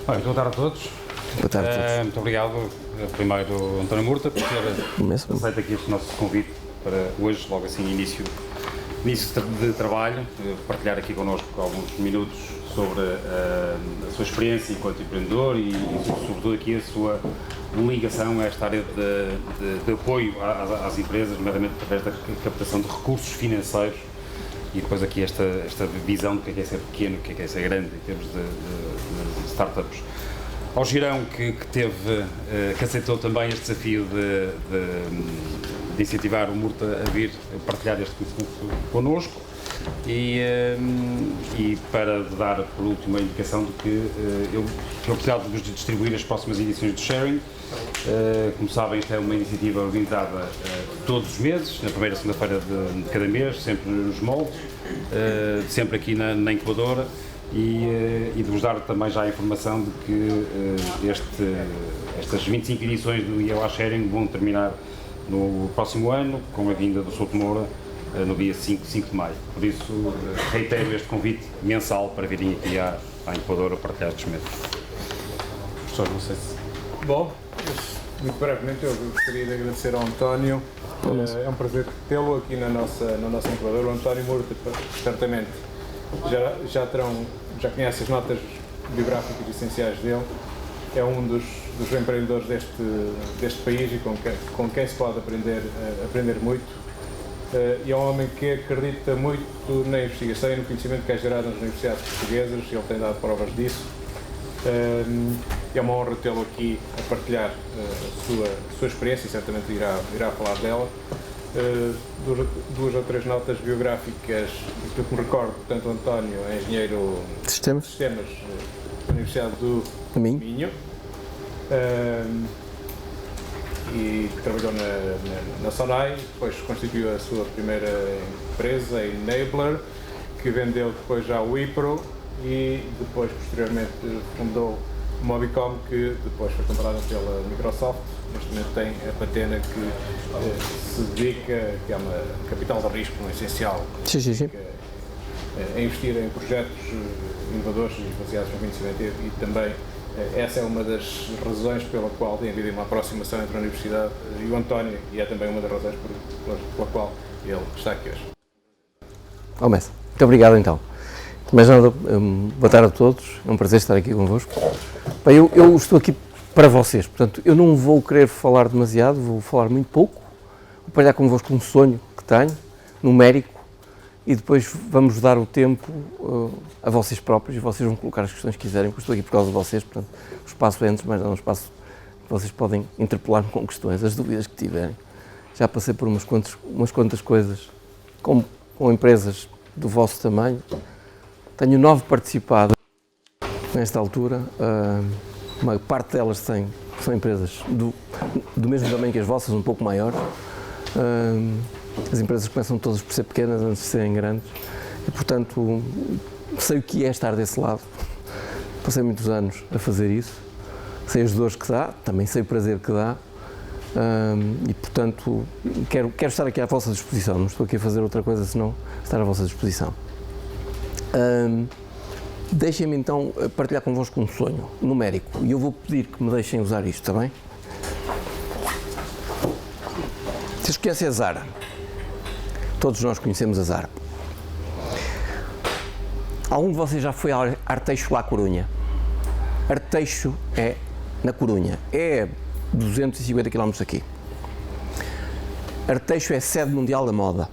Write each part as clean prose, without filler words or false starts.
Bem, boa tarde a todos. Boa tarde a todos. Muito obrigado, primeiro, António Murta, por ter aceito aqui este nosso convite para hoje, logo assim, início de trabalho, partilhar aqui connosco alguns minutos sobre a sua experiência enquanto empreendedor e sobretudo aqui a sua ligação a esta área de apoio às empresas, nomeadamente através da captação de recursos financeiros e depois aqui esta visão do que é ser pequeno, o que é ser grande em termos de startups. Ao Girão que aceitou também este desafio de incentivar o Murta a vir partilhar este conhecimento connosco e para dar por último a indicação de que eu tenho a oportunidade de vos distribuir as próximas edições do Sharing. Como sabem, esta é uma iniciativa organizada todos os meses, na primeira segunda-feira de cada mês, sempre nos moldes, sempre aqui na incubadora. E de vos dar também já a informação de que estas 25 edições do IELA Sharing vão terminar no próximo ano, com a vinda do Souto Moura, no dia 5 de maio. Por isso, reitero este convite mensal para virem aqui à incubadora partilhar estes métodos. Professor, não sei se... Bom, muito brevemente eu gostaria de agradecer ao António. É um prazer tê-lo aqui na nossa incubadora. O António Murta, certamente, já conhece as notas biográficas essenciais dele, é um dos empreendedores deste país e com quem se pode aprender muito, e é um homem que acredita muito na investigação e no conhecimento que é gerado nas universidades portuguesas, e ele tem dado provas disso. É uma honra tê-lo aqui a partilhar a sua experiência e certamente irá falar dela. Duas ou três notas biográficas que eu me recordo. Portanto, o António é engenheiro de sistemas da Universidade do Minho, e trabalhou na Sonai, depois constituiu a sua primeira empresa, a Enabler, que vendeu depois já o Wipro e depois posteriormente fundou o Mobicom, que depois foi comprada pela Microsoft. Neste momento tem a Patena, que se dedica, que é uma capital de risco essencial, a investir em projetos inovadores e baseados no conhecimento, e também essa é uma das razões pela qual tem havido uma aproximação entre a Universidade e o António, e é também uma das razões pela qual ele está aqui hoje. Mestre, muito obrigado então. Mais nada, boa tarde a todos, é um prazer estar aqui convosco. Bem, eu estou aqui para vocês, portanto, eu não vou querer falar demasiado, vou falar muito pouco, vou partilhar convosco um sonho que tenho, numérico, e depois vamos dar o tempo a vocês próprios, e vocês vão colocar as questões que quiserem, porque eu estou aqui por causa de vocês, portanto, o espaço é antes, mas é um espaço que vocês podem interpelar-me com questões, as dúvidas que tiverem. Já passei por umas quantas coisas com empresas do vosso tamanho, tenho 9 participadas nesta altura. Uma parte delas são empresas do mesmo tamanho que as vossas, um pouco maiores. As empresas começam todas por ser pequenas antes de serem grandes e, portanto, sei o que é estar desse lado. Passei muitos anos a fazer isso, sei as dores que dá, também sei o prazer que dá, e, portanto, quero estar aqui à vossa disposição. Não estou aqui a fazer outra coisa senão estar à vossa disposição. Deixem-me então partilhar convosco um sonho numérico e eu vou pedir que me deixem usar isto, está bem? Vocês conhecem a Zara? Todos nós conhecemos a Zara. Algum de vocês já foi a Arteixo La Corunha? Arteixo é na Corunha, é 250 km daqui. Arteixo é sede mundial da moda.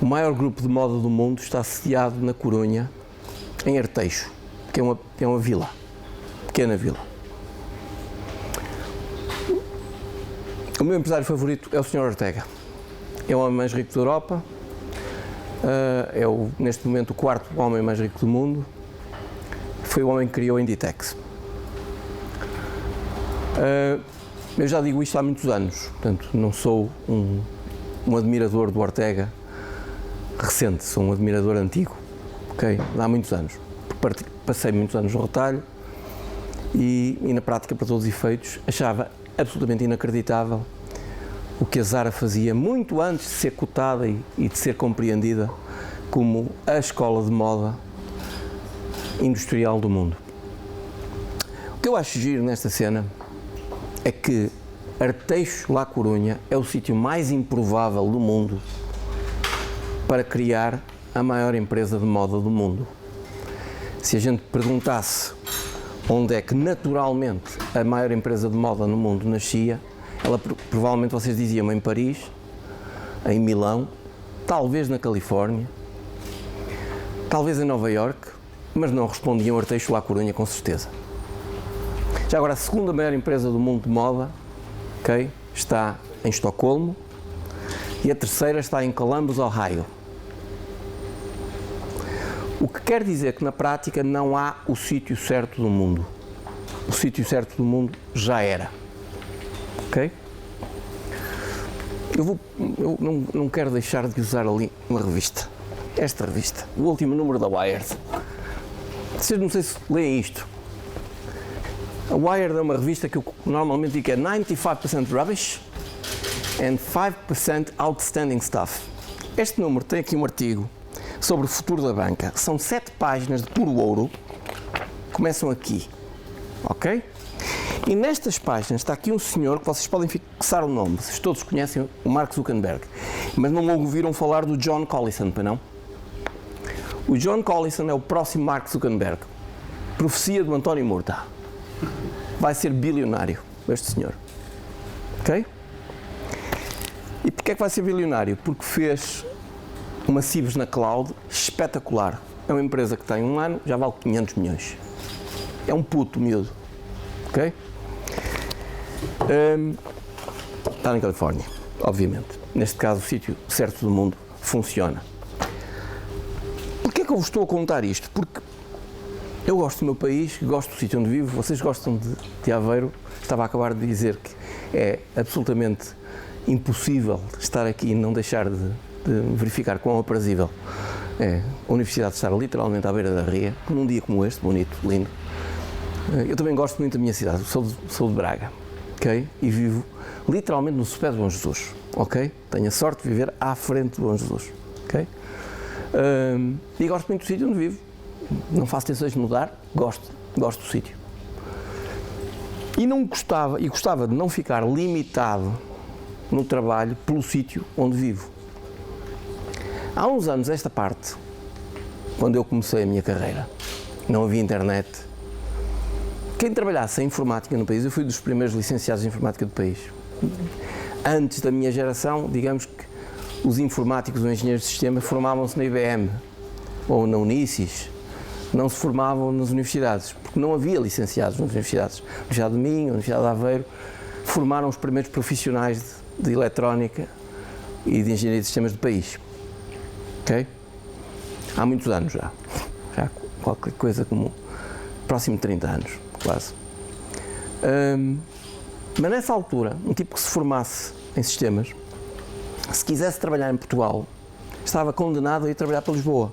O maior grupo de moda do mundo está sediado na Corunha, em Arteixo, que é uma vila, pequena vila. O meu empresário favorito é o Sr. Ortega. É o homem mais rico da Europa, é neste momento o 4º homem mais rico do mundo. Foi o homem que criou a Inditex. Eu já digo isto há muitos anos, portanto não sou um admirador do Ortega recente, sou um admirador antigo, ok? Há muitos anos. Passei muitos anos no retalho e na prática, para todos os efeitos, achava absolutamente inacreditável o que a Zara fazia muito antes de ser cotada e de ser compreendida como a escola de moda industrial do mundo. O que eu acho giro nesta cena é que Arteixo La Coruña é o sítio mais improvável do mundo para criar a maior empresa de moda do mundo. Se a gente perguntasse onde é que naturalmente a maior empresa de moda no mundo nascia, ela provavelmente vocês diziam em Paris, em Milão, talvez na Califórnia, talvez em Nova Iorque, mas não respondiam Arteixo La Coruña com certeza. Já agora, a segunda maior empresa do mundo de moda, okay, está em Estocolmo e a terceira está em Columbus, Ohio. O que quer dizer que na prática não há o sítio certo do mundo. O sítio certo do mundo já era. Ok? Eu não quero deixar de usar ali uma revista. Esta revista, o último número da Wired. Vocês não sei se leem isto. A Wired é uma revista que eu normalmente digo que é 95% rubbish and 5% outstanding stuff. Este número tem aqui um artigo sobre o futuro da banca. São 7 páginas de puro ouro. Começam aqui. Ok? E nestas páginas está aqui um senhor que vocês podem fixar o nome. Vocês todos conhecem o Mark Zuckerberg. Mas não ouviram falar do John Collison, para não? O John Collison é o próximo Mark Zuckerberg. Profecia do António Murta. Vai ser bilionário, este senhor. Ok? E porquê é que vai ser bilionário? Porque fez uma Cibes na cloud espetacular. É uma empresa que tem um ano, já vale 500 milhões. É um puto miúdo. Ok? Está na Califórnia, obviamente. Neste caso, o sítio certo do mundo funciona. Porquê é que eu vos estou a contar isto? Porque eu gosto do meu país, gosto do sítio onde vivo, vocês gostam de Aveiro. Estava a acabar de dizer que é absolutamente impossível estar aqui e não deixar de verificar quão aprazível é a Universidade estar literalmente à beira da ria, num dia como este, bonito, lindo. Eu também gosto muito da minha cidade, sou de Braga, ok? E vivo literalmente no sopé de Bom Jesus, ok? Tenho a sorte de viver à frente de Bom Jesus, ok? E gosto muito do sítio onde vivo. Não faço tensões de mudar, gosto do sítio. E gostava de não ficar limitado no trabalho pelo sítio onde vivo. Há uns anos esta parte, quando eu comecei a minha carreira, não havia internet. Quem trabalhasse em informática no país, eu fui dos primeiros licenciados em informática do país. Antes da minha geração, digamos que os informáticos ou engenheiros de sistema formavam-se na IBM ou na Unisys. Não se formavam nas universidades, porque não havia licenciados nas universidades. A Universidade de Minho, a Universidade de Aveiro, formaram os primeiros profissionais de eletrónica e de engenharia de sistemas do país. Ok? Há muitos anos já qualquer coisa como próximo de 30 anos, quase. Mas nessa altura, um tipo que se formasse em sistemas, se quisesse trabalhar em Portugal, estava condenado a ir trabalhar para Lisboa.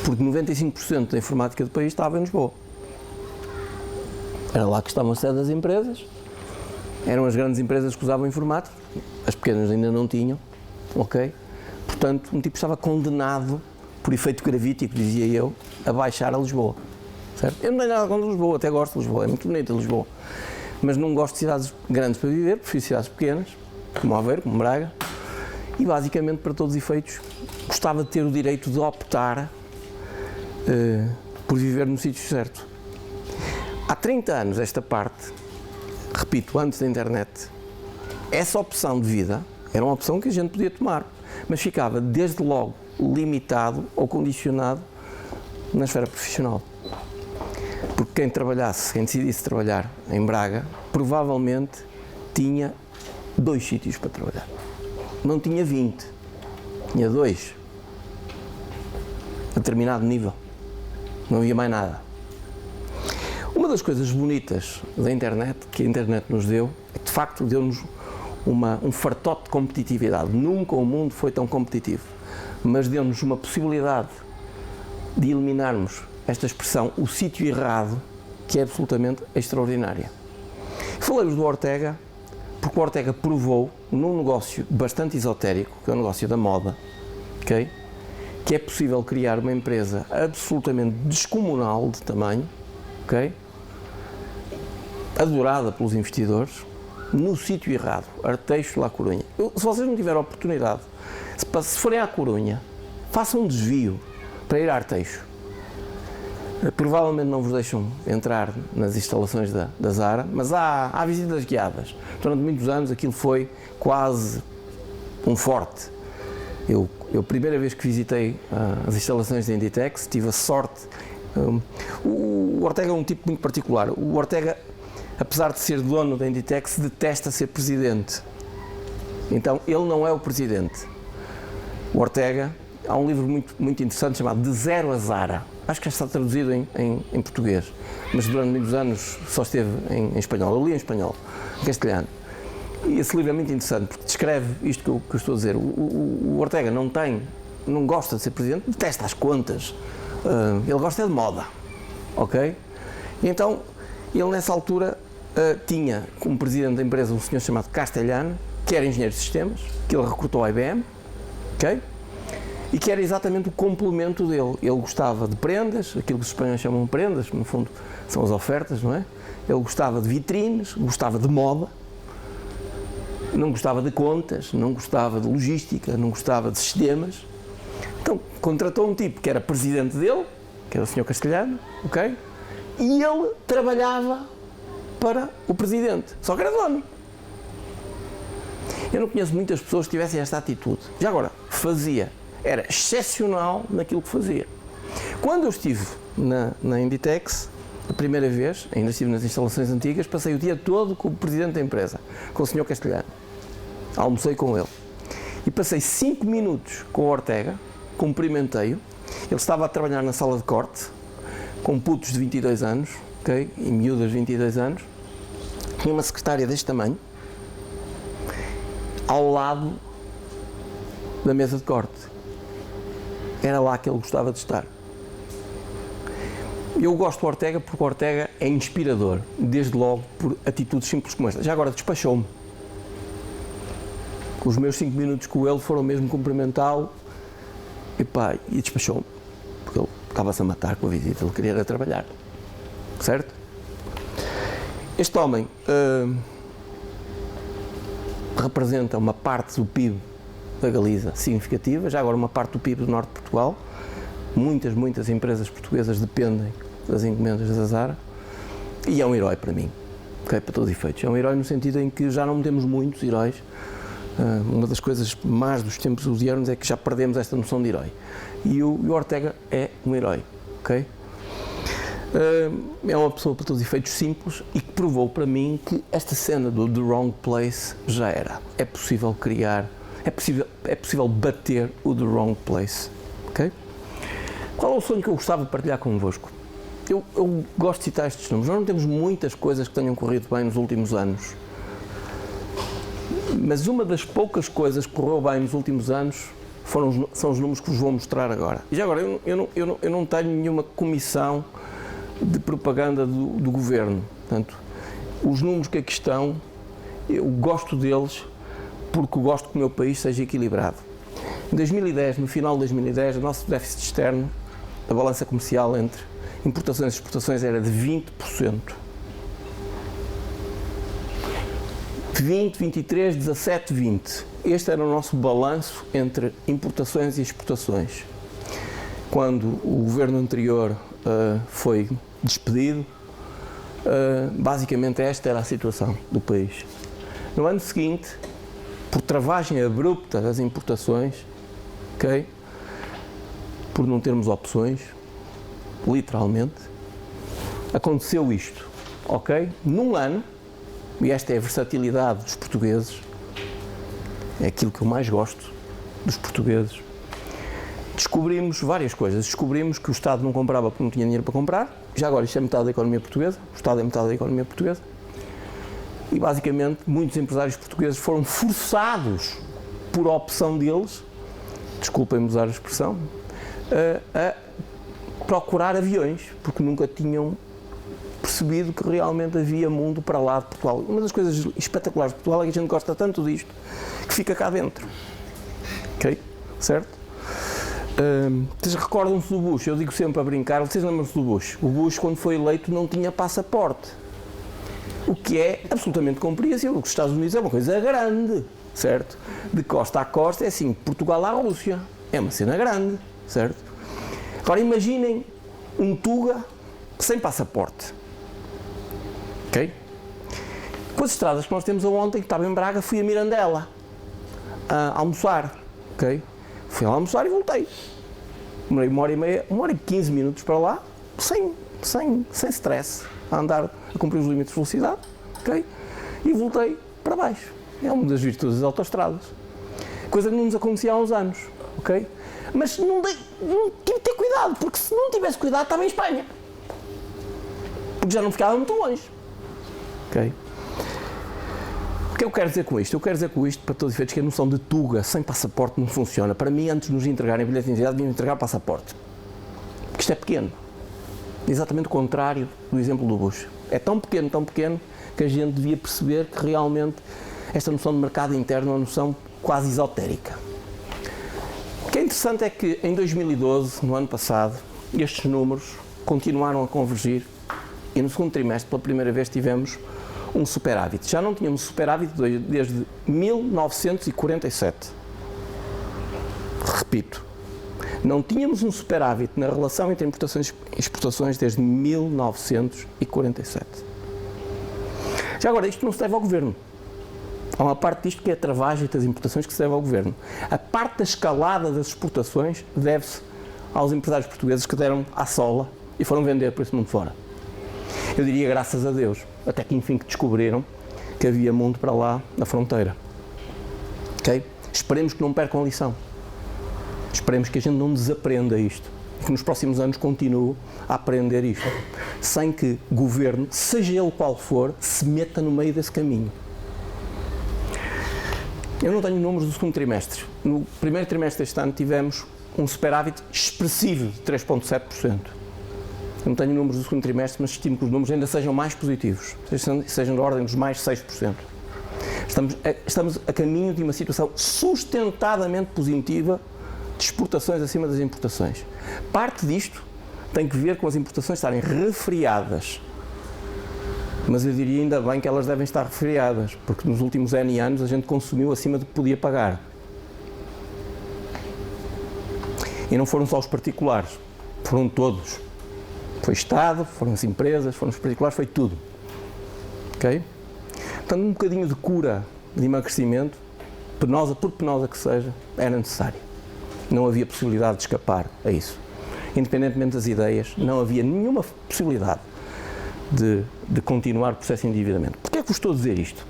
Porque 95% da informática do país estava em Lisboa. Era lá que estavam a sede das empresas, eram as grandes empresas que usavam informática, as pequenas ainda não tinham, ok? Portanto, um tipo estava condenado, por efeito gravítico, dizia eu, a baixar a Lisboa, certo? Eu não tenho nada contra Lisboa, até gosto de Lisboa, é muito bonita Lisboa, mas não gosto de cidades grandes para viver, prefiro cidades pequenas, como Aveiro, como Braga, e basicamente, para todos os efeitos, gostava de ter o direito de optar por viver no sítio certo. Há 30 anos esta parte, repito, antes da internet, essa opção de vida era uma opção que a gente podia tomar, mas ficava desde logo limitado ou condicionado na esfera profissional. Porque quem decidisse trabalhar em Braga, provavelmente tinha 2 sítios para trabalhar. Não tinha 20, tinha 2, a determinado nível. Não havia mais nada. Uma das coisas bonitas da internet, que a internet nos deu, é que de facto deu-nos um fartote de competitividade. Nunca o mundo foi tão competitivo, mas deu-nos uma possibilidade de eliminarmos esta expressão, o sítio errado, que é absolutamente extraordinária. Falei-vos do Ortega, porque o Ortega provou, num negócio bastante esotérico, que é o negócio da moda, ok? que é possível criar uma empresa absolutamente descomunal de tamanho, ok? Adorada pelos investidores, no sítio errado, Arteixo, La Coruña. Se vocês não tiverem oportunidade, se forem à Coruña, façam um desvio para ir a Arteixo. Provavelmente não vos deixam entrar nas instalações da Zara, mas há visitas guiadas. Durante muitos anos aquilo foi quase um forte. Eu a primeira vez que visitei as instalações da Inditex, tive a sorte. O Ortega é um tipo muito particular. O Ortega, apesar de ser dono da Inditex, detesta ser presidente. Então ele não é o presidente. O Ortega, há um livro muito interessante chamado De Zero a Zara. Acho que já está traduzido em português, mas durante muitos anos só esteve em espanhol. Eu li em espanhol, em castelhano. E esse livro é muito interessante porque descreve isto que eu estou a dizer. O Ortega não gosta de ser presidente, detesta as contas. Ele gosta de moda, ok? E então, ele nessa altura tinha como presidente da empresa um senhor chamado Castellano, que era engenheiro de sistemas, que ele recrutou à IBM, ok? E que era exatamente o complemento dele. Ele gostava de prendas, aquilo que os espanhóis chamam de prendas, no fundo são as ofertas, não é? Ele gostava de vitrines, gostava de moda, não gostava de contas, não gostava de logística, não gostava de sistemas. Então, contratou um tipo que era presidente dele, que era o Sr. Castellano, ok? E ele trabalhava para o presidente, só que era dono. Eu não conheço muitas pessoas que tivessem esta atitude. Já agora, era excepcional naquilo que fazia. Quando eu estive na Inditex, a primeira vez, ainda estive nas instalações antigas, passei o dia todo com o presidente da empresa, com o Sr. Castellano. Almocei com ele. E passei 5 minutos com o Ortega, cumprimentei-o. Ele estava a trabalhar na sala de corte, com putos de 22 anos, ok? E miúdas de 22 anos. Tinha uma secretária deste tamanho, ao lado da mesa de corte. Era lá que ele gostava de estar. Eu gosto do Ortega porque o Ortega é inspirador, desde logo por atitudes simples como esta. Já agora despachou-me. Os meus 5 minutos com ele foram mesmo cumprimentá-lo e despachou-me. Porque ele estava-se a matar com a visita, ele queria era trabalhar. Certo? Este homem representa uma parte do PIB da Galiza significativa, já agora uma parte do PIB do norte de Portugal. Muitas empresas portuguesas dependem das encomendas da Zara e é um herói para mim, okay? Para todos os efeitos. É um herói no sentido em que já não temos muitos heróis. Uma das coisas más dos tempos modernos é que já perdemos esta noção de herói. E o Ortega é um herói, ok? É uma pessoa para todos os efeitos simples e que provou para mim que esta cena do The Wrong Place já era. É possível criar, é possível bater o The Wrong Place, ok? Qual é o sonho que eu gostava de partilhar convosco? Eu gosto de citar estes números. Nós não temos muitas coisas que tenham corrido bem nos últimos anos, mas uma das poucas coisas que correu bem nos últimos anos são os números que vos vou mostrar agora. E já agora, eu não tenho nenhuma comissão de propaganda do governo. Portanto, os números que aqui estão, eu gosto deles porque gosto que o meu país seja equilibrado. Em 2010, no final de 2010, o nosso déficit externo, a balança comercial entre importações e exportações era de 20%. 20, 23, 17, 20. Este era o nosso balanço entre importações e exportações. Quando o governo anterior foi despedido, basicamente esta era a situação do país. No ano seguinte, por travagem abrupta das importações, ok? Por não termos opções, literalmente, aconteceu isto, ok? Num ano, e esta é a versatilidade dos portugueses, é aquilo que eu mais gosto dos portugueses, descobrimos várias coisas. Descobrimos que o Estado não comprava porque não tinha dinheiro para comprar, já agora isto é metade da economia portuguesa, o Estado é metade da economia portuguesa, e basicamente muitos empresários portugueses foram forçados, por opção deles, desculpem-me usar a expressão, a procurar aviões, porque nunca tinham percebido que realmente havia mundo para lá de Portugal. Uma das coisas espetaculares de Portugal é que a gente gosta tanto disto, que fica cá dentro. Ok? Certo? Vocês recordam-se do Bush? Eu digo sempre a brincar, vocês lembram-se do Bush? O Bush, quando foi eleito, não tinha passaporte. O que é absolutamente compreensível. Os Estados Unidos é uma coisa grande, certo? De costa a costa é assim, Portugal à Rússia. É uma cena grande, certo? Agora imaginem um Tuga sem passaporte. Ok? Com as estradas que nós temos ontem, que estava em Braga, fui a Mirandela a almoçar. Ok? Fui lá almoçar e voltei. Demorei 1h30, 1h15 minutos para lá, sem stress, a andar, a cumprir os limites de velocidade, ok? E voltei para baixo. É uma das virtudes das autoestradas. Coisa que não nos acontecia há uns anos, ok? Mas tive de ter cuidado, porque se não tivesse cuidado estava em Espanha. Porque já não ficava muito longe, ok? O que eu quero dizer com isto? Eu quero dizer com isto, para todos os efeitos, que a noção de Tuga sem passaporte não funciona. Para mim, antes de nos entregarem bilhete de identidade, deviam entregar passaporte. Porque isto é pequeno. Exatamente o contrário do exemplo do Bush. É tão pequeno, que a gente devia perceber que realmente esta noção de mercado interno é uma noção quase esotérica. O que é interessante é que em 2012, no ano passado, estes números continuaram a convergir e no segundo trimestre, pela primeira vez, tivemos um superávit. Já não tínhamos superávit desde 1947. Repito, não tínhamos um superávit na relação entre importações e exportações desde 1947. Já agora, isto não se deve ao Governo. Há uma parte disto que é a travagem das importações que se deve ao Governo. A parte da escalada das exportações deve-se aos empresários portugueses que deram à sola e foram vender por esse mundo fora. Eu diria graças a Deus, até que enfim que descobriram que havia mundo para lá na fronteira. Ok? Esperemos que não percam a lição. Esperemos que a gente não desaprenda isto. Que nos próximos anos continue a aprender isto. Sem que o Governo, seja ele qual for, se meta no meio desse caminho. Eu não tenho números do segundo trimestre. No primeiro trimestre deste ano tivemos um superávit expressivo de 3,7%. Eu não tenho números do segundo trimestre, mas estimo que os números ainda sejam mais positivos, sejam da ordem dos mais 6%. Estamos a caminho de uma situação sustentadamente positiva de exportações acima das importações. Parte disto tem que ver com as importações estarem refriadas. Mas eu diria ainda bem que elas devem estar refriadas, porque nos últimos N anos a gente consumiu acima do que podia pagar. E não foram só os particulares, foram todos. Foi Estado, foram as empresas, foram os particulares, foi tudo. Ok? Portanto, um bocadinho de cura de emagrecimento, penosa, por penosa que seja, era necessário. Não havia possibilidade de escapar a isso. Independentemente das ideias, não havia nenhuma possibilidade de continuar o processo de endividamento. Porquê é que vos estou a dizer isto?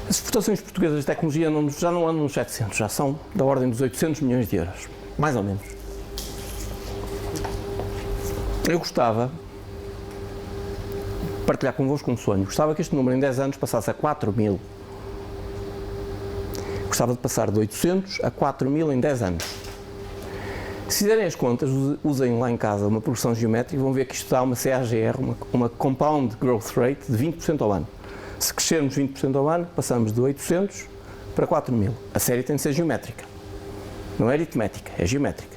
As exportações portuguesas de tecnologia já não andam nos 700, já são da ordem dos 800 milhões de euros, mais ou menos. Eu gostava de partilhar convosco um sonho. Gostava que este número em 10 anos passasse a 4.000. Gostava de passar de 800 a 4.000 em 10 anos. Se fizerem as contas, usem lá em casa uma progressão geométrica e vão ver que isto dá uma CAGR, uma Compound Growth Rate de 20% ao ano. Se crescermos 20% ao ano, passamos de 800 para 4.000. A série tem de ser geométrica. Não é aritmética, é geométrica.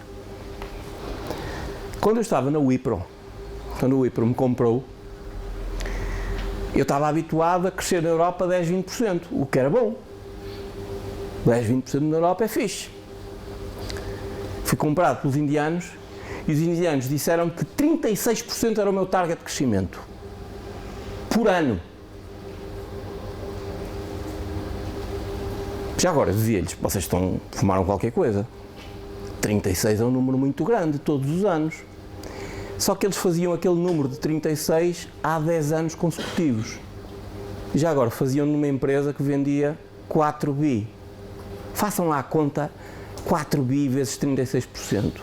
Quando eu estava na Wipro, quando o Wipro me comprou, eu estava habituado a crescer na Europa 10-20%, o que era bom. 10-20% na Europa é fixe. Fui comprado pelos indianos e os indianos disseram que 36% era o meu target de crescimento. Por ano. Já agora, dizia-lhes, vocês fumaram qualquer coisa. 36 é um número muito grande, todos os anos. Só que eles faziam aquele número de 36 há 10 anos consecutivos. Já agora, faziam numa empresa que vendia 4 bi. Façam lá a conta, 4 bi vezes 36%.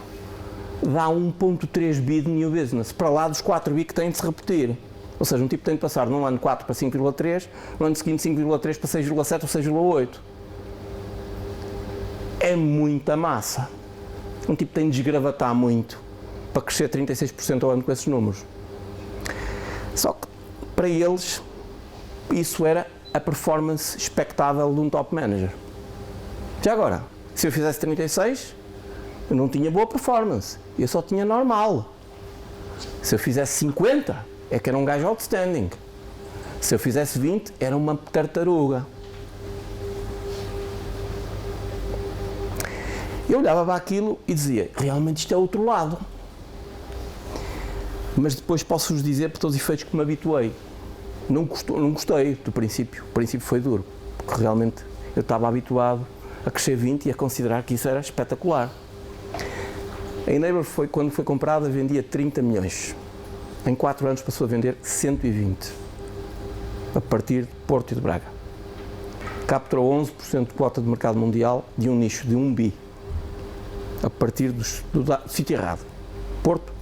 Dá 1,3 bi de new business, para lá dos 4 bi que têm de se repetir. Ou seja, um tipo tem de passar num ano 4 para 5,3, no ano seguinte 5,3 para 6,7 ou 6,8. É muita massa. Um tipo tem de desgravatar muito para crescer 36% ao ano com esses números. Só que, para eles, isso era a performance expectável de um top manager. Já agora, se eu fizesse 36, Eu não tinha boa performance, eu só tinha normal. Se eu fizesse 50, é que era um gajo outstanding. Se eu fizesse 20, era uma tartaruga. Eu olhava para aquilo e dizia, realmente isto é outro lado. Mas depois posso-vos dizer, por todos os efeitos, que me habituei. Não gostei do princípio. O princípio foi duro, porque realmente eu estava habituado a crescer 20 e a considerar que isso era espetacular. A Enable, quando foi comprada, vendia 30 milhões. Em 4 anos passou a vender 120, a partir de Porto e de Braga. Capturou 11% de quota de mercado mundial de um nicho de 1 bi, a partir do sítio errado, Porto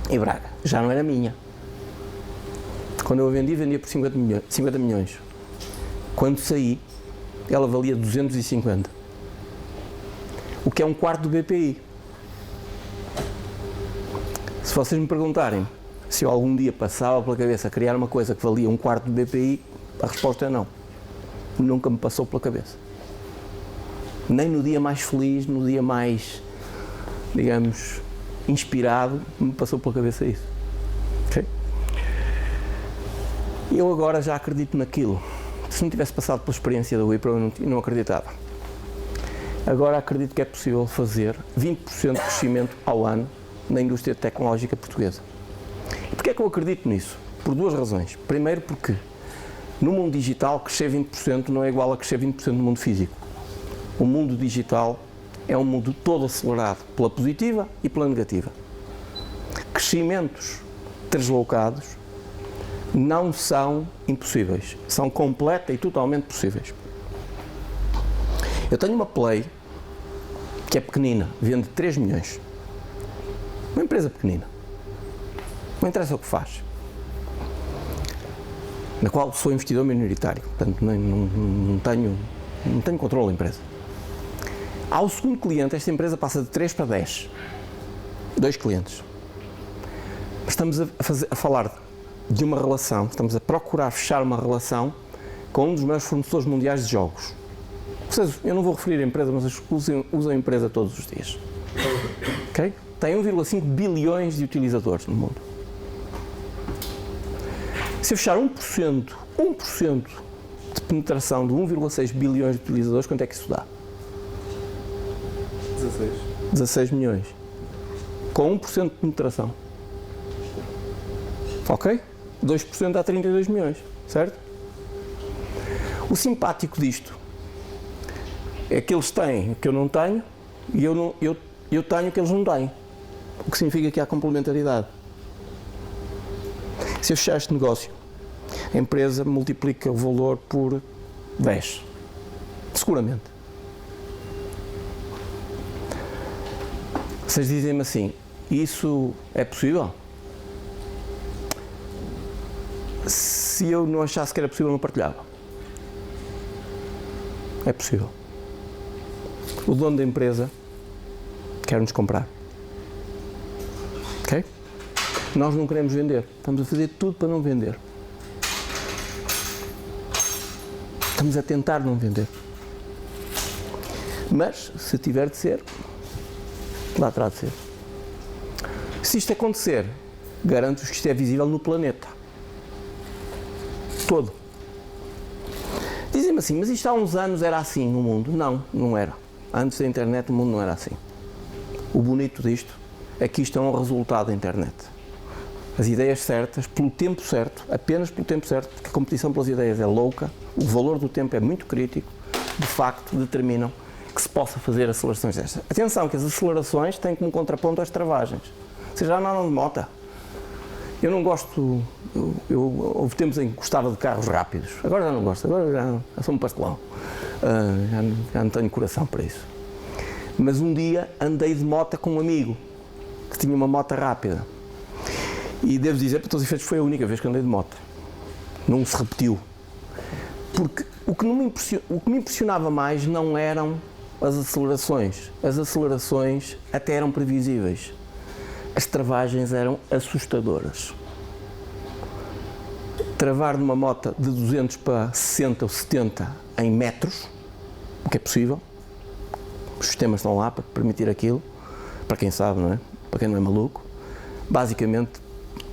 e Braga. Já não era minha. Quando eu a vendi, vendia por 50 milhões. Quando saí, ela valia 250, o que é um quarto do BPI. Se vocês me perguntarem se eu algum dia passava pela cabeça criar uma coisa que valia um quarto do BPI, a resposta é não. Nunca me passou pela cabeça. Nem no dia mais feliz, no dia mais, digamos, inspirado, me passou pela cabeça isso. Okay? Eu agora já acredito naquilo. Se não tivesse passado pela experiência da Wipro, eu não acreditava. Agora acredito que é possível fazer 20% de crescimento ao ano na indústria tecnológica portuguesa. E porquê é que eu acredito nisso? Por 2 razões. Primeiro, porque no mundo digital crescer 20% não é igual a crescer 20% no mundo físico. O mundo digital é um mundo todo acelerado pela positiva e pela negativa. Crescimentos translocados não são impossíveis, são completa e totalmente possíveis. Eu tenho uma Play que é pequenina, vende 3 milhões. Uma empresa pequenina. Não interessa o que faz. Na qual sou investidor minoritário, portanto não tenho controle da empresa. Ao segundo cliente, esta empresa passa de 3 para 10. 2 clientes. Mas estamos a falar de uma relação, estamos a procurar fechar uma relação com um dos maiores fornecedores mundiais de jogos. Vocês, eu não vou referir a empresa, mas eles usam a empresa todos os dias. Ok? Tem 1,5 bilhões de utilizadores no mundo. Se eu fechar 1% de penetração de 1,6 bilhões de utilizadores, quanto é que isso dá? 16 milhões. Com 1% de penetração. Ok? 2% dá 32 milhões, certo? O simpático disto é que eles têm o que eu não tenho e eu tenho o que eles não têm. O que significa que há complementaridade. Se eu fechar este negócio, a empresa multiplica o valor por 10. Seguramente. Vocês dizem-me assim, isso é possível? Se eu não achasse que era possível, não partilhava. É possível. O dono da empresa quer-nos comprar. Ok? Nós não queremos vender. Estamos a fazer tudo para não vender. Estamos a tentar não vender. Mas, se tiver de ser, lá terá de ser. Se isto acontecer, garanto-vos que isto é visível no planeta. Todo. Dizem-me assim, mas isto há uns anos era assim no mundo. Não, não era. Antes da internet o mundo não era assim. O bonito disto é que isto é um resultado da internet. As ideias certas, pelo tempo certo, apenas pelo tempo certo, porque a competição pelas ideias é louca, o valor do tempo é muito crítico, de facto determinam que se possa fazer acelerações destas. Atenção que as acelerações têm como contraponto as travagens. Vocês já não andam de moto. Eu não gosto, houve tempos em que gostava de carros rápidos, agora já não gosto, agora já sou um pastelão, já não tenho coração para isso. Mas um dia andei de moto com um amigo, que tinha uma moto rápida, e devo dizer, para todos os efeitos, foi a única vez que andei de moto, não se repetiu, porque o que me impressionava mais não eram as acelerações até eram previsíveis. As travagens eram assustadoras. Travar numa moto de 200 para 60 ou 70 em metros, o que é possível, os sistemas estão lá para permitir aquilo, para quem sabe, não é? Para quem não é maluco. Basicamente,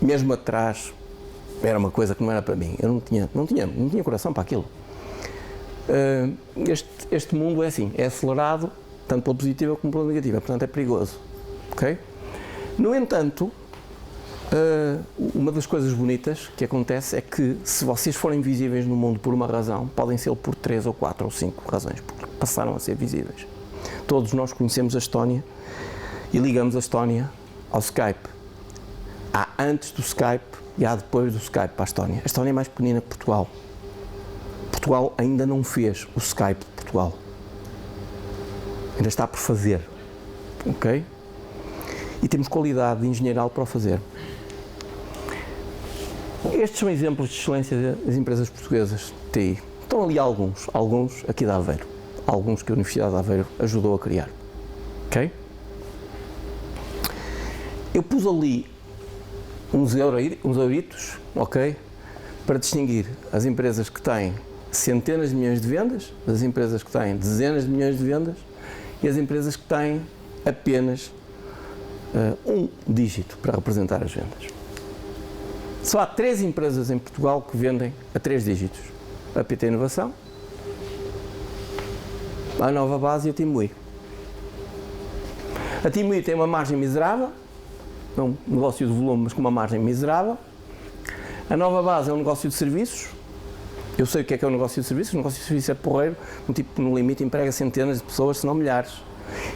mesmo atrás, era uma coisa que não era para mim. Eu não tinha coração para aquilo. Este mundo é assim, é acelerado, tanto pela positiva como pela negativa, portanto é perigoso. Ok? No entanto, uma das coisas bonitas que acontece é que se vocês forem visíveis no mundo por uma razão, podem ser por 3 ou 4 ou 5 razões, porque passaram a ser visíveis. Todos nós conhecemos a Estónia e ligamos a Estónia ao Skype. Há antes do Skype e há depois do Skype para a Estónia. A Estónia é mais pequenina que Portugal. Portugal ainda não fez o Skype de Portugal. Ainda está por fazer. Ok? E temos qualidade engenheiral para o fazer. Estes são exemplos de excelência das empresas portuguesas de TI. Estão ali alguns aqui de Aveiro. Alguns que a Universidade de Aveiro ajudou a criar. Ok? Eu pus ali uns euritos, ok? Para distinguir as empresas que têm centenas de milhões de vendas, das empresas que têm dezenas de milhões de vendas e as empresas que têm apenas um dígito para representar as vendas. Só há 3 empresas em Portugal que vendem a 3 dígitos. A PT Inovação, a Nova Base e a Timui. A Timui tem uma margem miserável, é um negócio de volume, mas com uma margem miserável. A Nova Base é um negócio de serviços. Eu sei o que é um negócio de serviços. O negócio de serviços é porreiro, no limite emprega centenas de pessoas, se não milhares.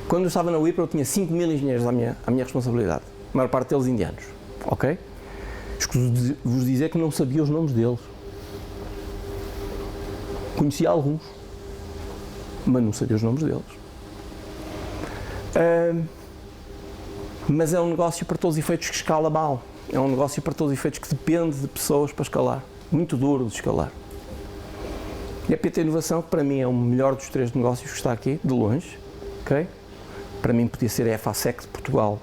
Quando eu estava na Wipro, eu tinha 5.000 engenheiros à minha responsabilidade, a maior parte deles indianos, ok? Escuso-vos dizer que não sabia os nomes deles. Conhecia alguns, mas não sabia os nomes deles. Mas é um negócio para todos os efeitos que escala mal. É um negócio para todos os efeitos que depende de pessoas para escalar. Muito duro de escalar. E a PT Inovação, que para mim é o melhor dos 3 negócios que está aqui, de longe, ok? Para mim podia ser a FASEC de Portugal,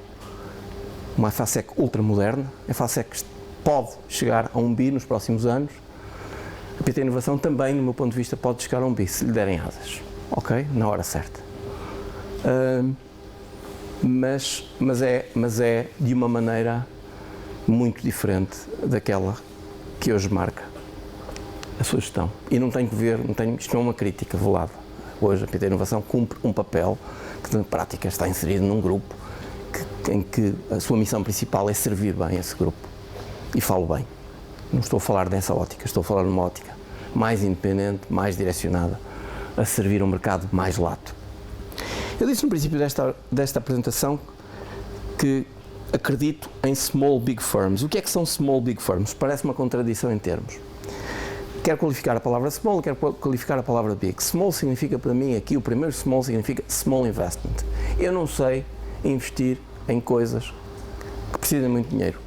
uma FASEC ultramoderna, a FASEC que pode chegar a 1 bi nos próximos anos. A PT Inovação também, no meu ponto de vista, pode chegar a 1 bi, se lhe derem asas, ok? Na hora certa. Mas é de uma maneira muito diferente daquela que hoje marca a sua gestão. E não tem que ver, isto não é uma crítica velada. Hoje a PT Inovação cumpre um papel que na prática está inserido num grupo em que a sua missão principal é servir bem esse grupo. E falo bem. Não estou a falar dessa ótica, estou a falar numa ótica mais independente, mais direcionada a servir um mercado mais lato. Eu disse no princípio desta apresentação que acredito em small big firms. O que é que são small big firms? Parece uma contradição em termos. Quero qualificar a palavra small, quero qualificar a palavra big. Small significa para mim aqui, o primeiro small significa small investment. Eu não sei investir em coisas que precisam de muito dinheiro.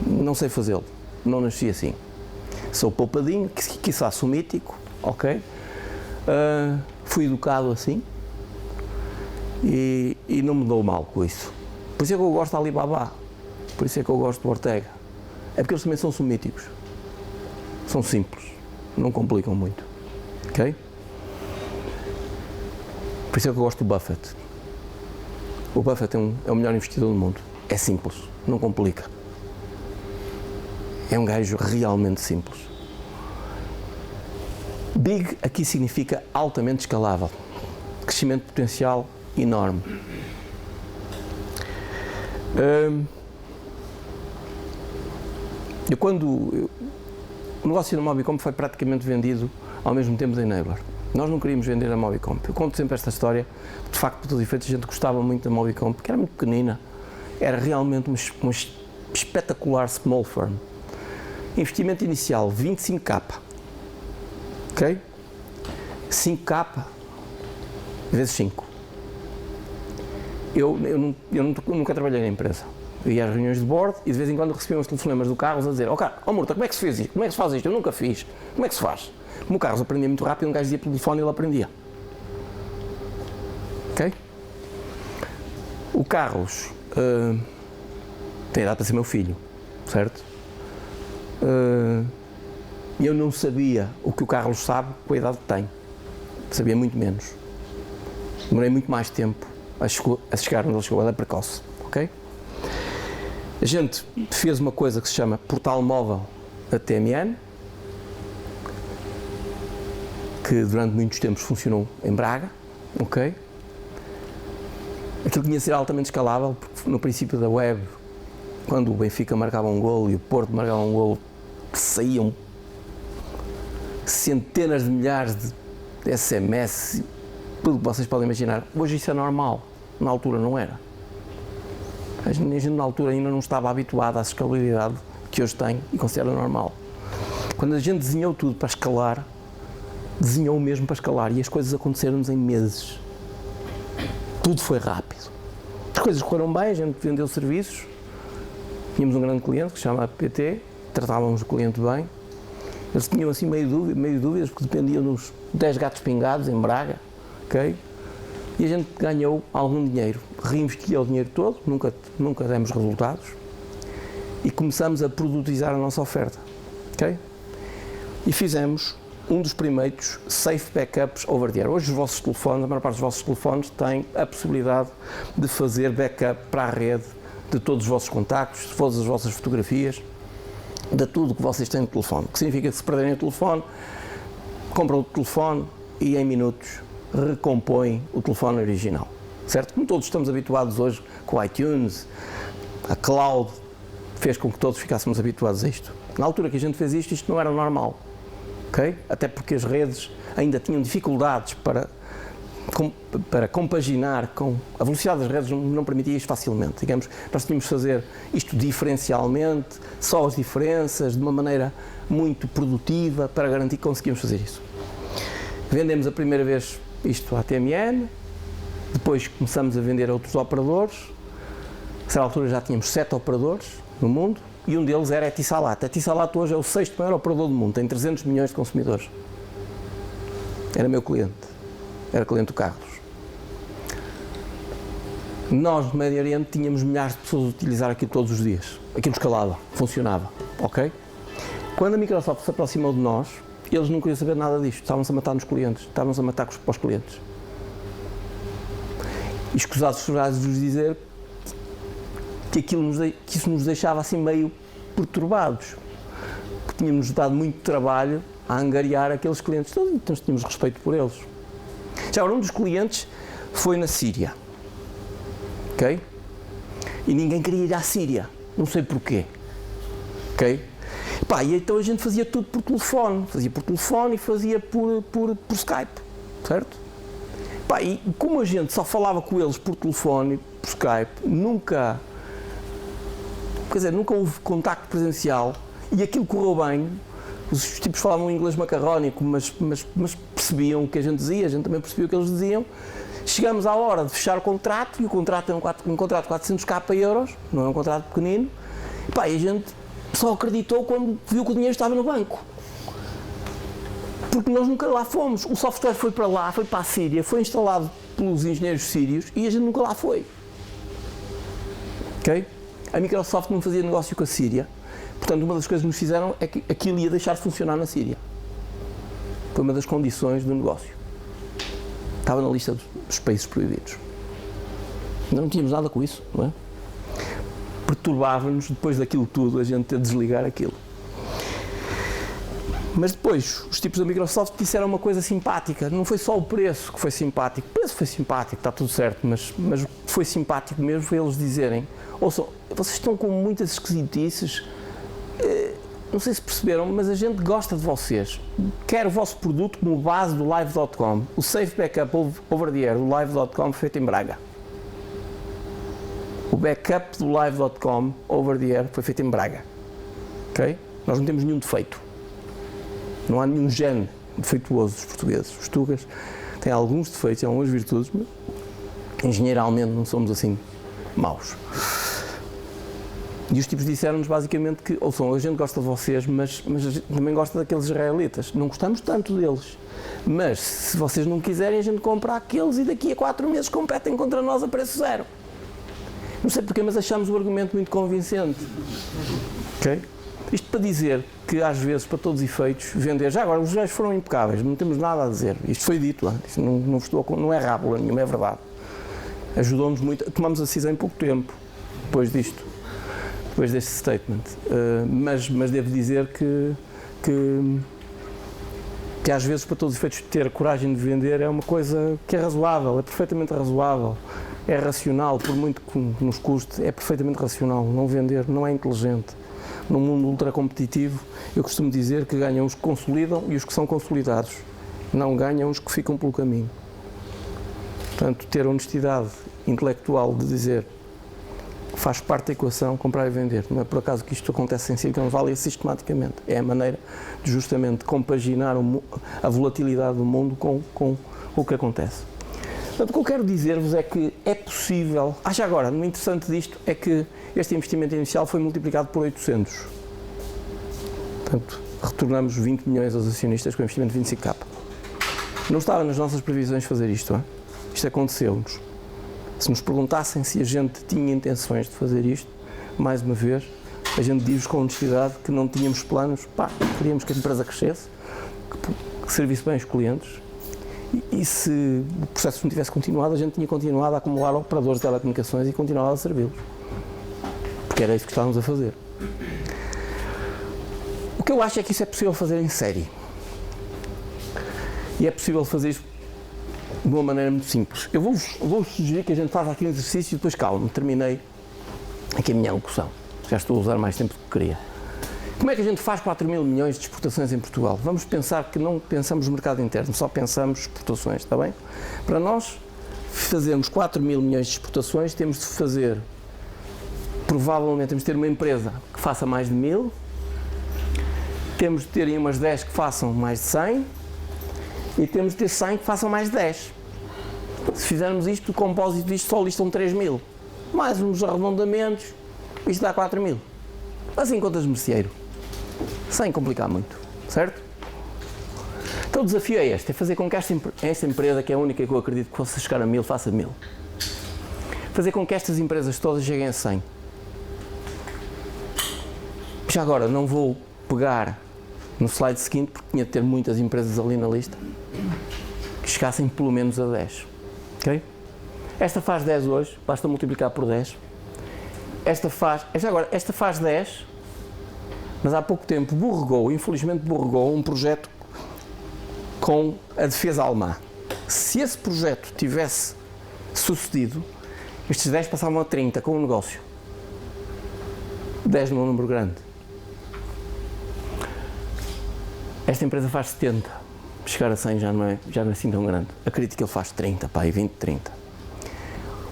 Não sei fazê-lo. Não nasci assim. Sou poupadinho, quiçá sou mítico, ok? Fui educado assim e não me dou mal com isso. Por isso é que eu gosto de Alibaba, por isso é que eu gosto do Ortega. É porque eles também são míticos. São simples, não complicam muito, ok? Por isso é que eu gosto do Buffett. O Buffett é o melhor investidor do mundo. É simples, não complica. É um gajo realmente simples. Big aqui significa altamente escalável. Crescimento potencial enorme. O negócio da Mobicomp foi praticamente vendido ao mesmo tempo da Enabler. Nós não queríamos vender a Mobicomp. Eu conto sempre esta história, de facto, por todos os efeitos, a gente gostava muito da Mobicomp, porque era muito pequenina, era realmente uma espetacular small firm. Investimento inicial, 25k. Ok? 5k vezes 5. Eu nunca trabalhei na empresa. Eu ia às reuniões de board e de vez em quando recebia uns telefonemas do Carlos a dizer: Murta, como é que se fez isto? Como é que se faz isto? Eu nunca fiz. Como é que se faz? Como o Carlos aprendia muito rápido, um gajo dizia pelo telefone e ele aprendia. Ok? O Carlos tem idade para ser meu filho, certo? Eu não sabia o que o Carlos sabe com a idade que tem. Sabia muito menos. Demorei muito mais tempo a chegar onde ele chegou, ele é precoce, ok? A gente fez uma coisa que se chama Portal Móvel da TMN, que durante muitos tempos funcionou em Braga, ok? Aquilo tinha de ser altamente escalável, porque no princípio da web, quando o Benfica marcava um golo e o Porto marcava um golo, saíam centenas de milhares de SMS, tudo o que vocês podem imaginar. Hoje isso é normal, na altura não era. A gente na altura ainda não estava habituada à escalabilidade que hoje tem e considera normal. Quando a gente desenhou tudo para escalar, desenhou mesmo para escalar e as coisas aconteceram-nos em meses. Tudo foi rápido. As coisas correram bem, a gente vendeu serviços, tínhamos um grande cliente que se chama PT, tratávamos o cliente bem. Eles tinham assim meio dúvidas, porque dependiam dos 10 gatos pingados em Braga, ok? E a gente ganhou algum dinheiro, reinvestia o dinheiro todo, nunca demos resultados, e começamos a produtizar a nossa oferta, ok? E fizemos um dos primeiros safe backups over the air. Hoje os vossos telefones, a maior parte dos vossos telefones tem a possibilidade de fazer backup para a rede de todos os vossos contactos, de todas as vossas fotografias, de tudo que vocês têm no telefone. O que significa que se perderem o telefone, compram o telefone e em minutos recompõem o telefone original, certo? Como todos estamos habituados hoje com o iTunes, a cloud fez com que todos ficássemos habituados a isto. Na altura que a gente fez isto não era normal, ok? Até porque as redes ainda tinham dificuldades para compaginar com a velocidade das redes, não permitia isto facilmente. Digamos, nós tínhamos de fazer isto diferencialmente, só as diferenças, de uma maneira muito produtiva, para garantir que conseguíamos fazer isso. Vendemos a primeira vez isto à TMN, depois começamos a vender a outros operadores. A certa altura já tínhamos 7 operadores no mundo e um deles era a Etisalat. A Etisalat hoje é o 6º maior operador do mundo, tem 300 milhões de consumidores. Era meu cliente. Era cliente do Carlos. Nós, no Médio Oriente, tínhamos milhares de pessoas a utilizar aquilo todos os dias. Aquilo escalava, funcionava, ok? Quando a Microsoft se aproximou de nós, eles não queriam saber nada disto. Estavam-se a matar nos clientes, estavam-se a matar para os clientes. E escusados de vos dizer que isso nos deixava assim meio perturbados. Porque tínhamos dado muito trabalho a angariar aqueles clientes todos, então tínhamos respeito por eles. Já agora, um dos clientes foi na Síria, ok? E ninguém queria ir à Síria, não sei porquê, ok? Pá, e então a gente fazia tudo por telefone, e fazia por Skype, certo? Pá, e como a gente só falava com eles por telefone, por Skype, nunca houve contacto presencial e aquilo correu bem. Os tipos falavam inglês macarrónico, mas percebiam o que a gente dizia, a gente também percebia o que eles diziam. Chegamos à hora de fechar o contrato, e o contrato é um contrato de 400k euros, não é um contrato pequenino, e, pá, e a gente só acreditou quando viu que o dinheiro estava no banco. Porque nós nunca lá fomos. O software foi para lá, foi para a Síria, foi instalado pelos engenheiros sírios e a gente nunca lá foi. Ok? A Microsoft não fazia negócio com a Síria. Portanto, uma das coisas que nos fizeram é que aquilo ia deixar de funcionar na Síria. Foi uma das condições do negócio. Estava na lista dos países proibidos. Não tínhamos nada com isso, não é? Perturbava-nos, depois daquilo tudo, a gente ter de desligar aquilo. Mas depois, os tipos da Microsoft disseram uma coisa simpática. Não foi só o preço que foi simpático. O preço foi simpático, está tudo certo, mas o que foi simpático mesmo foi eles dizerem: ouçam, vocês estão com muitas esquisitices, não sei se perceberam, mas a gente gosta de vocês. Quer o vosso produto como base do Live.com. O Safe Backup Over the Air do Live.com feito em Braga. O backup do Live.com Over the Air foi feito em Braga. Ok? Nós não temos nenhum defeito. Não há nenhum gene defeituoso dos portugueses. Os tugas têm alguns defeitos, algumas virtudes, mas engenheiralmente não somos assim maus. E os tipos disseram-nos basicamente que, ouçam, a gente gosta de vocês, mas também gosta daqueles israelitas. Não gostamos tanto deles. Mas se vocês não quiserem, a gente compra aqueles e daqui a 4 meses competem contra nós a preço zero. Não sei porquê, mas achamos o argumento muito convincente. Ok? Isto para dizer que, às vezes, para todos os efeitos, vender... Já agora, os gajos foram impecáveis, não temos nada a dizer. Isto foi dito, isto não é rábula nenhuma, é verdade. ajudou-nos muito. Tomamos a decisão em pouco tempo, depois disto, depois deste statement. Mas devo dizer que às vezes, para todos os efeitos, ter a coragem de vender é uma coisa que é razoável, é perfeitamente razoável, é racional, por muito que nos custe, é perfeitamente racional. Não vender não é inteligente. Num mundo ultra competitivo, eu costumo dizer que ganham os que consolidam e os que são consolidados. Não ganham os que ficam pelo caminho. Portanto, ter a honestidade intelectual de dizer que faz parte da equação comprar e vender. Não é por acaso que isto acontece em Silicon Valley sistematicamente. É a maneira de justamente compaginar a volatilidade do mundo com o que acontece. Portanto, o que eu quero dizer-vos é que é possível... já agora, o interessante disto é que este investimento inicial foi multiplicado por 800. Portanto, retornamos 20 milhões aos acionistas com o investimento de 25K. Não estava nas nossas previsões fazer isto, hein? Isto aconteceu-nos. Se nos perguntassem se a gente tinha intenções de fazer isto, mais uma vez, a gente diz com honestidade que não tínhamos planos, queríamos que a empresa crescesse, que servisse bem os clientes, e se o processo não tivesse continuado, a gente tinha continuado a acumular operadores de telecomunicações e continuava a servi-los. Porque era isso que estávamos a fazer. O que eu acho é que isso é possível fazer em série. E é possível fazer isso de uma maneira muito simples. Eu vou sugerir que a gente faça aqui um exercício e depois calmo, terminei aqui a minha locução. Já estou a usar mais tempo do que queria. Como é que a gente faz 4 mil milhões de exportações em Portugal? Vamos pensar que não pensamos no mercado interno, só pensamos exportações, está bem? Para nós fazermos 4 mil milhões de exportações, temos de fazer, provavelmente temos de ter uma empresa que faça mais de 1000, temos de ter umas 10 que façam mais de 100 e temos de ter 100 que façam mais de 10. Se fizermos isto, o compósito disto só listam 3 mil. Mais uns arredondamentos, isto dá 4 mil. Assim contas de merceeiro, sem complicar muito, certo? Então o desafio é este, é fazer com que esta empresa, que é a única que eu acredito que fosse chegar a 1000, faça 1000. Fazer com que estas empresas todas cheguem a 100. Já agora, não vou pegar no slide seguinte, porque tinha de ter muitas empresas ali na lista, que chegassem pelo menos a 10, ok? Esta faz 10 hoje, basta multiplicar por 10. Esta faz 10, mas há pouco tempo infelizmente borregou um projeto com a defesa alemã. Se esse projeto tivesse sucedido, estes 10 passavam a 30 com o negócio. 10 não é um número grande. Esta empresa faz 70, chegar a 100 já não é assim tão grande. Acredito que ele faz 30, e 20, 30.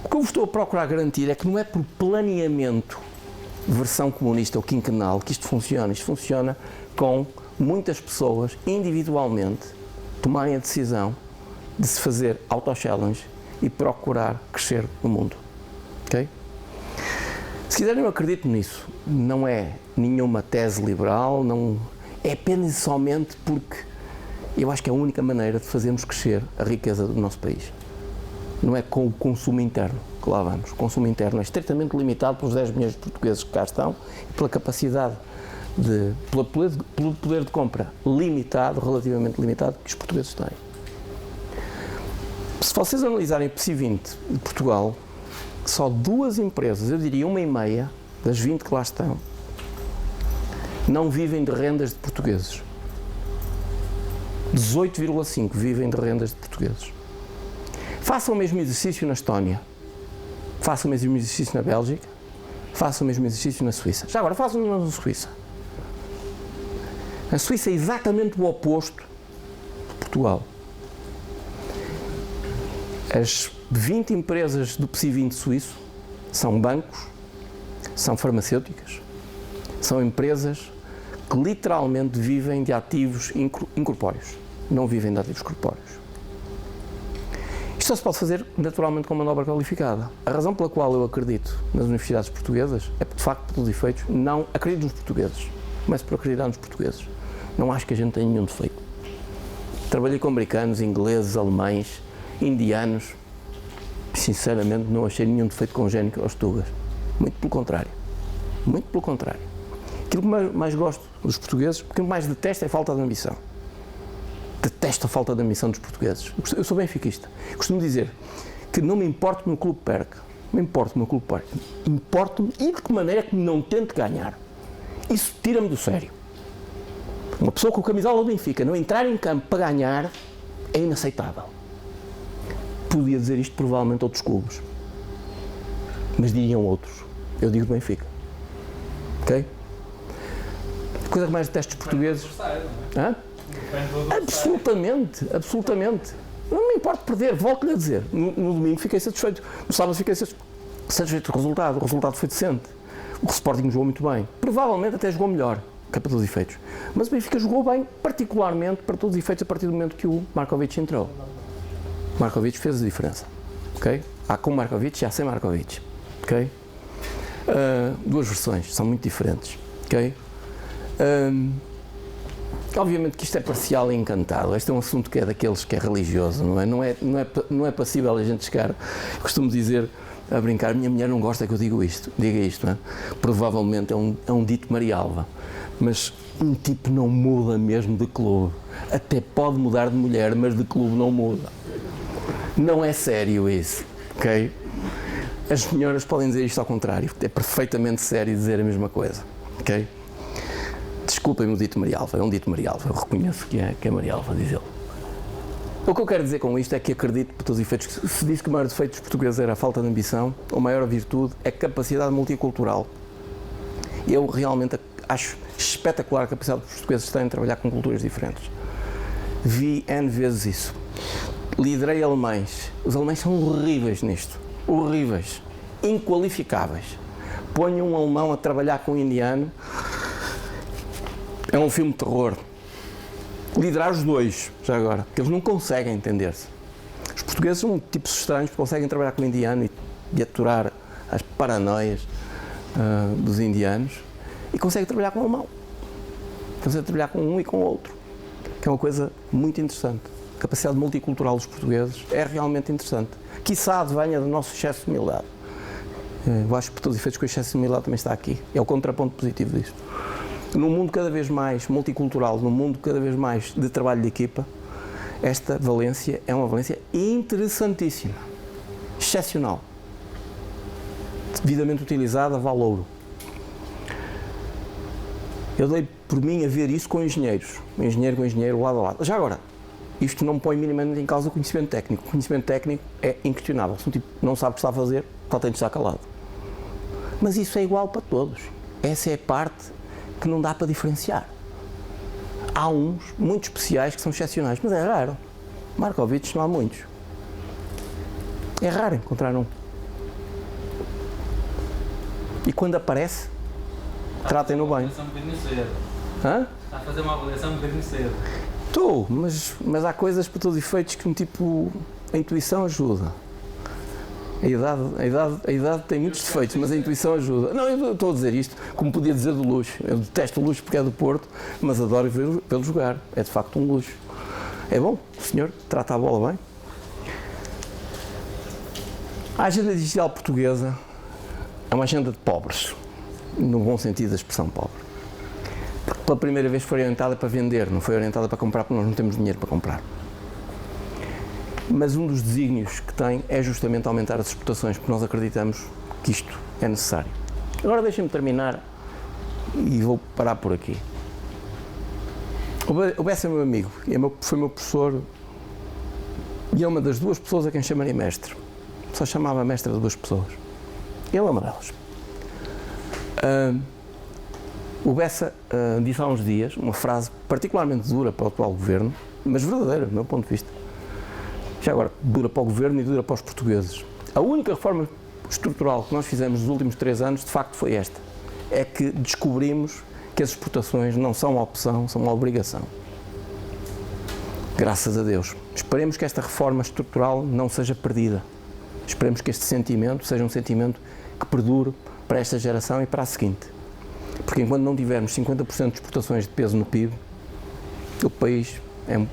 O que eu estou a procurar garantir é que não é por planeamento, versão comunista ou quinquenal, que isto funciona. Isto funciona com muitas pessoas, individualmente, tomarem a decisão de se fazer auto-challenge e procurar crescer no mundo. Ok? Se quiserem, eu acredito nisso. Não é nenhuma tese liberal, não é apenas e somente porque eu acho que é a única maneira de fazermos crescer a riqueza do nosso país. Não é com o consumo interno que lá vamos. O consumo interno é estritamente limitado pelos 10 milhões de portugueses que cá estão e pela capacidade, pelo poder de compra limitado, relativamente limitado, que os portugueses têm. Se vocês analisarem o PSI 20 de Portugal, só 2 empresas, eu diria 1,5 das 20 que lá estão, não vivem de rendas de portugueses. 18,5 vivem de rendas de portugueses. Façam o mesmo exercício na Estónia, façam o mesmo exercício na Bélgica, façam o mesmo exercício na Suíça. Já agora, façam na Suíça. A Suíça é exatamente o oposto de Portugal. As 20 empresas do PSI 20 suíço são bancos, são farmacêuticas, são empresas que literalmente vivem de ativos incorpóreos, não vivem de ativos corpóreos. Isto só se pode fazer naturalmente com manobra qualificada. A razão pela qual eu acredito nas universidades portuguesas é porque, de facto, pelos efeitos, não acredito nos portugueses. Começo por acreditar nos portugueses. Não acho que a gente tenha nenhum defeito. Trabalhei com americanos, ingleses, alemães, indianos. Sinceramente, não achei nenhum defeito congénito aos tugas. Muito pelo contrário. Muito pelo contrário. Aquilo que mais gosto dos portugueses, porque o que mais detesto é a falta de ambição. Detesto a falta de ambição dos portugueses. Eu sou benfiquista. Costumo dizer que não me importa que o meu clube perca. Não me importa que o meu clube perca. Importa-me e de que maneira que não tente ganhar. Isso tira-me do sério. Uma pessoa com a camisola do Benfica não entrar em campo para ganhar é inaceitável. Podia dizer isto provavelmente outros clubes, mas diriam outros. Eu digo Benfica. Ok? A coisa que mais detesto dos portugueses. Hã? Absolutamente, absolutamente. Não me importa perder, volto-lhe a dizer. No domingo fiquei satisfeito, no sábado fiquei satisfeito com o resultado foi decente. O Sporting jogou muito bem, provavelmente até jogou melhor, que é para todos os efeitos. Mas o Benfica jogou bem, particularmente para todos os efeitos, a partir do momento que o Markovic entrou. Markovic fez a diferença, ok? Há com Markovic e há sem Markovic, ok? Duas versões, são muito diferentes, ok? Obviamente que isto é parcial e encantado, este é um assunto que é daqueles que é religioso, não é? Não é passível a gente chegar, costumo dizer, a brincar, minha mulher não gosta que eu diga isto, não é? Provavelmente é um dito Marialva, mas um tipo não muda mesmo de clube, até pode mudar de mulher, mas de clube não muda. Não é sério isso, ok? As senhoras podem dizer isto ao contrário, é perfeitamente sério dizer a mesma coisa, ok? Desculpem-me o dito Marialva, é um dito Marialva, eu reconheço que é Marialva, diz ele. O que eu quero dizer com isto é que acredito, por todos os efeitos, que se diz que o maior defeito dos portugueses era a falta de ambição, a maior virtude é a capacidade multicultural. Eu realmente acho espetacular a capacidade dos portugueses têm de trabalhar com culturas diferentes. Vi N vezes isso. Liderei alemães. Os alemães são horríveis nisto. Horríveis. Inqualificáveis. Ponham um alemão a trabalhar com um indiano. É um filme de terror. Liderar os dois, já agora, porque eles não conseguem entender-se. Os portugueses são tipos estranhos, porque conseguem trabalhar com o indiano e aturar as paranoias dos indianos e conseguem trabalhar com o alemão. Conseguem trabalhar com um e com o outro, que é uma coisa muito interessante. A capacidade multicultural dos portugueses é realmente interessante. Quiçá venha do nosso excesso de humildade. Eu acho que, por todos os efeitos, que o excesso de humildade também está aqui. É o contraponto positivo disto. Num mundo cada vez mais multicultural, num mundo cada vez mais de trabalho de equipa, esta valência é uma valência interessantíssima, excepcional, devidamente utilizada, vale ouro. Eu dei por mim a ver isso com engenheiros, engenheiro com engenheiro, lado a lado. Já agora, isto não põe minimamente em causa o conhecimento técnico. O conhecimento técnico é inquestionável. Se um tipo não sabe o que está a fazer, só tem de estar calado. Mas isso é igual para todos. Essa é a parte que não dá para diferenciar. Há uns muito especiais que são excepcionais, mas é raro. Markovic não há muitos. É raro encontrar um. E quando aparece, tratem-no bem. Hã? Está a fazer uma avaliação um bocadinho cedo. Estou, mas há coisas para todos os efeitos que a intuição ajuda. A idade tem muitos defeitos, mas a intuição ajuda. Não, eu estou a dizer isto, como podia dizer do Luxo. Eu detesto o Luxo porque é do Porto, mas adoro vê-lo jogar. É de facto um luxo. É bom, o senhor trata a bola bem. A agenda digital portuguesa é uma agenda de pobres, no bom sentido da expressão pobre. Porque pela primeira vez foi orientada para vender, não foi orientada para comprar, porque nós não temos dinheiro para comprar. Mas um dos desígnios que tem é justamente aumentar as exportações, porque nós acreditamos que isto é necessário. Agora deixem-me terminar e vou parar por aqui. O Bessa é meu amigo, foi meu professor e é uma das duas pessoas a quem chamaria mestre. Só chamava mestre de duas pessoas. Ele é uma delas. O Bessa disse há uns dias uma frase particularmente dura para o atual governo, mas verdadeira, do meu ponto de vista. Já agora, dura para o governo e dura para os portugueses. A única reforma estrutural que nós fizemos nos últimos 3 anos, de facto, foi esta. É que descobrimos que as exportações não são uma opção, são uma obrigação. Graças a Deus. Esperemos que esta reforma estrutural não seja perdida. Esperemos que este sentimento seja um sentimento que perdure para esta geração e para a seguinte. Porque enquanto não tivermos 50% de exportações de peso no PIB, o país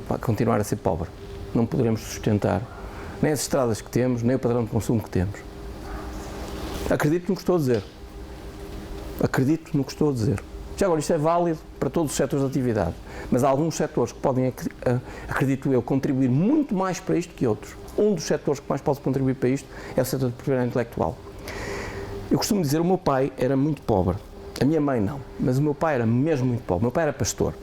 vai continuar a ser pobre. Não poderemos sustentar nem as estradas que temos, nem o padrão de consumo que temos. Acredito no que estou a dizer. Acredito no que estou a dizer. Já agora, isto é válido para todos os setores de atividade, mas há alguns setores que podem, acredito eu, contribuir muito mais para isto que outros. Um dos setores que mais pode contribuir para isto é o setor de propriedade intelectual. Eu costumo dizer, o meu pai era muito pobre, a minha mãe não, mas o meu pai era mesmo muito pobre, o meu pai era pastor.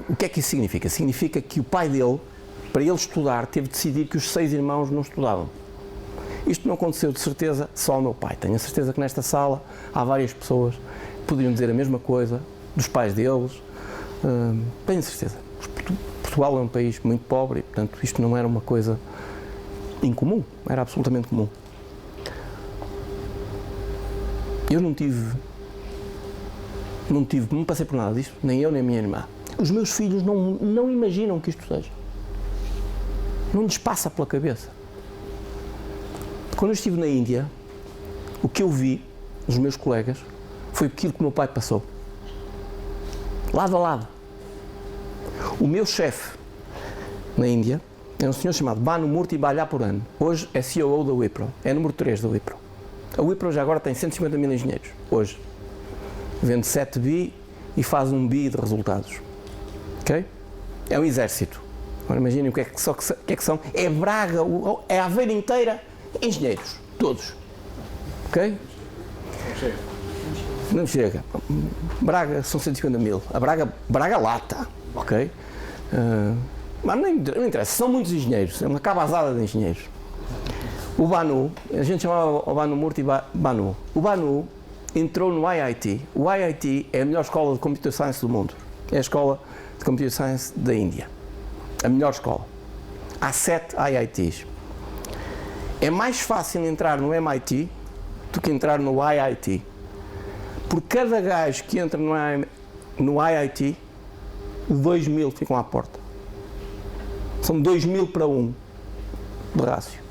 O que é que isso significa? Significa que o pai dele, para ele estudar, teve de decidir que os 6 irmãos não estudavam. Isto não aconteceu de certeza só ao meu pai. Tenho a certeza que nesta sala há várias pessoas que poderiam dizer a mesma coisa dos pais deles. Tenho a certeza. Portugal é um país muito pobre e, portanto, isto não era uma coisa incomum, era absolutamente comum. Eu não passei por nada disto, nem eu nem a minha irmã. Os meus filhos não imaginam que isto seja. Não lhes passa pela cabeça. Quando eu estive na Índia, o que eu vi dos meus colegas foi aquilo que o meu pai passou. Lado a lado. O meu chefe na Índia era um senhor chamado Banu Murthy Balyapuran. Hoje é CEO da Wipro, é número 3 da Wipro. A Wipro já agora tem 150 mil engenheiros, hoje. Vende 7 bi e faz 1 bi de resultados. Ok? É um exército. Agora imaginem o que é que são. É Braga, é a Aveiro inteira, engenheiros, todos. Ok? Não chega. Braga são 150 mil. A Braga lata. Ok? Mas não interessa, são muitos engenheiros, é uma cabazada de engenheiros. O Banu, a gente chamava o Banu Murthy Banu. O Banu entrou no IIT. O IIT é a melhor escola de Computer Science do mundo. É a escola de Computer Science da Índia. A melhor escola. Há 7 IITs. É mais fácil entrar no MIT do que entrar no IIT. Por cada gajo que entra no IIT, 2.000 ficam à porta. São 2.000 para 1 de rácio.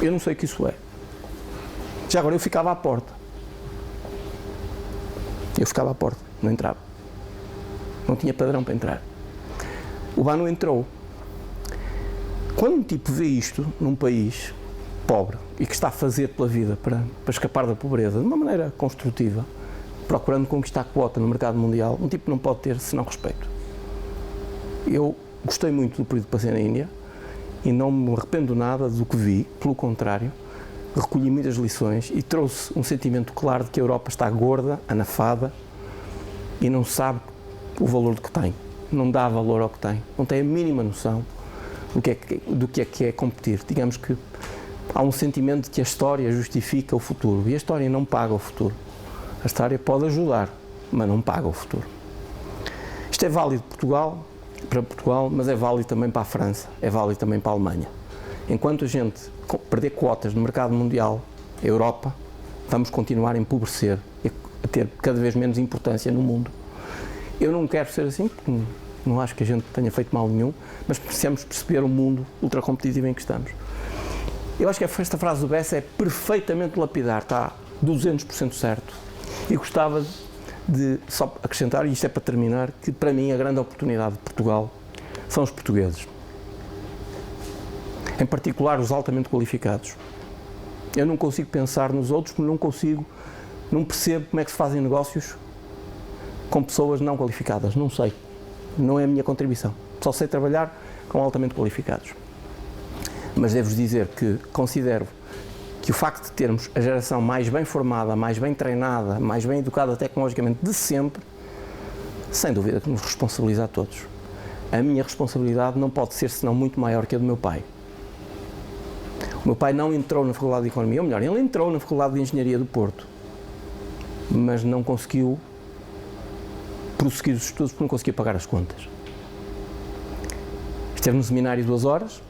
Eu não sei o que isso é. Já agora eu ficava à porta. Eu ficava à porta, não entrava. Não tinha padrão para entrar. O Banu entrou. Quando um tipo vê isto num país pobre e que está a fazer pela vida para escapar da pobreza de uma maneira construtiva, procurando conquistar quota no mercado mundial, um tipo não pode ter senão respeito. Eu gostei muito do período que passei na Índia e não me arrependo nada do que vi, pelo contrário, recolhi muitas lições e trouxe um sentimento claro de que a Europa está gorda, anafada e não sabe o valor do que tem, não dá valor ao que tem, não tem a mínima noção do que é competir. Digamos que há um sentimento de que a história justifica o futuro e a história não paga o futuro. A história pode ajudar, mas não paga o futuro. Isto é válido para Portugal, mas é válido também para a França, é válido também para a Alemanha. Enquanto a gente perder quotas no mercado mundial, a Europa, vamos continuar a empobrecer e a ter cada vez menos importância no mundo. Eu não quero ser assim, porque não acho que a gente tenha feito mal nenhum, mas precisamos perceber o mundo ultracompetitivo em que estamos. Eu acho que esta frase do Bessa é perfeitamente lapidar, está 200% certo. E gostava de só acrescentar, e isto é para terminar, que para mim a grande oportunidade de Portugal são os portugueses. Em particular os altamente qualificados. Eu não consigo pensar nos outros porque não percebo como é que se fazem negócios com pessoas não qualificadas, não sei. Não é a minha contribuição. Só sei trabalhar com altamente qualificados. Mas devo-vos dizer que considero que o facto de termos a geração mais bem formada, mais bem treinada, mais bem educada tecnologicamente de sempre, sem dúvida que nos responsabiliza a todos. A minha responsabilidade não pode ser senão muito maior que a do meu pai. O meu pai não entrou na Faculdade de Economia, ou melhor, ele entrou na Faculdade de Engenharia do Porto, mas não conseguiu prosseguir os estudos porque não conseguia pagar as contas. Esteve no seminário 2 horas,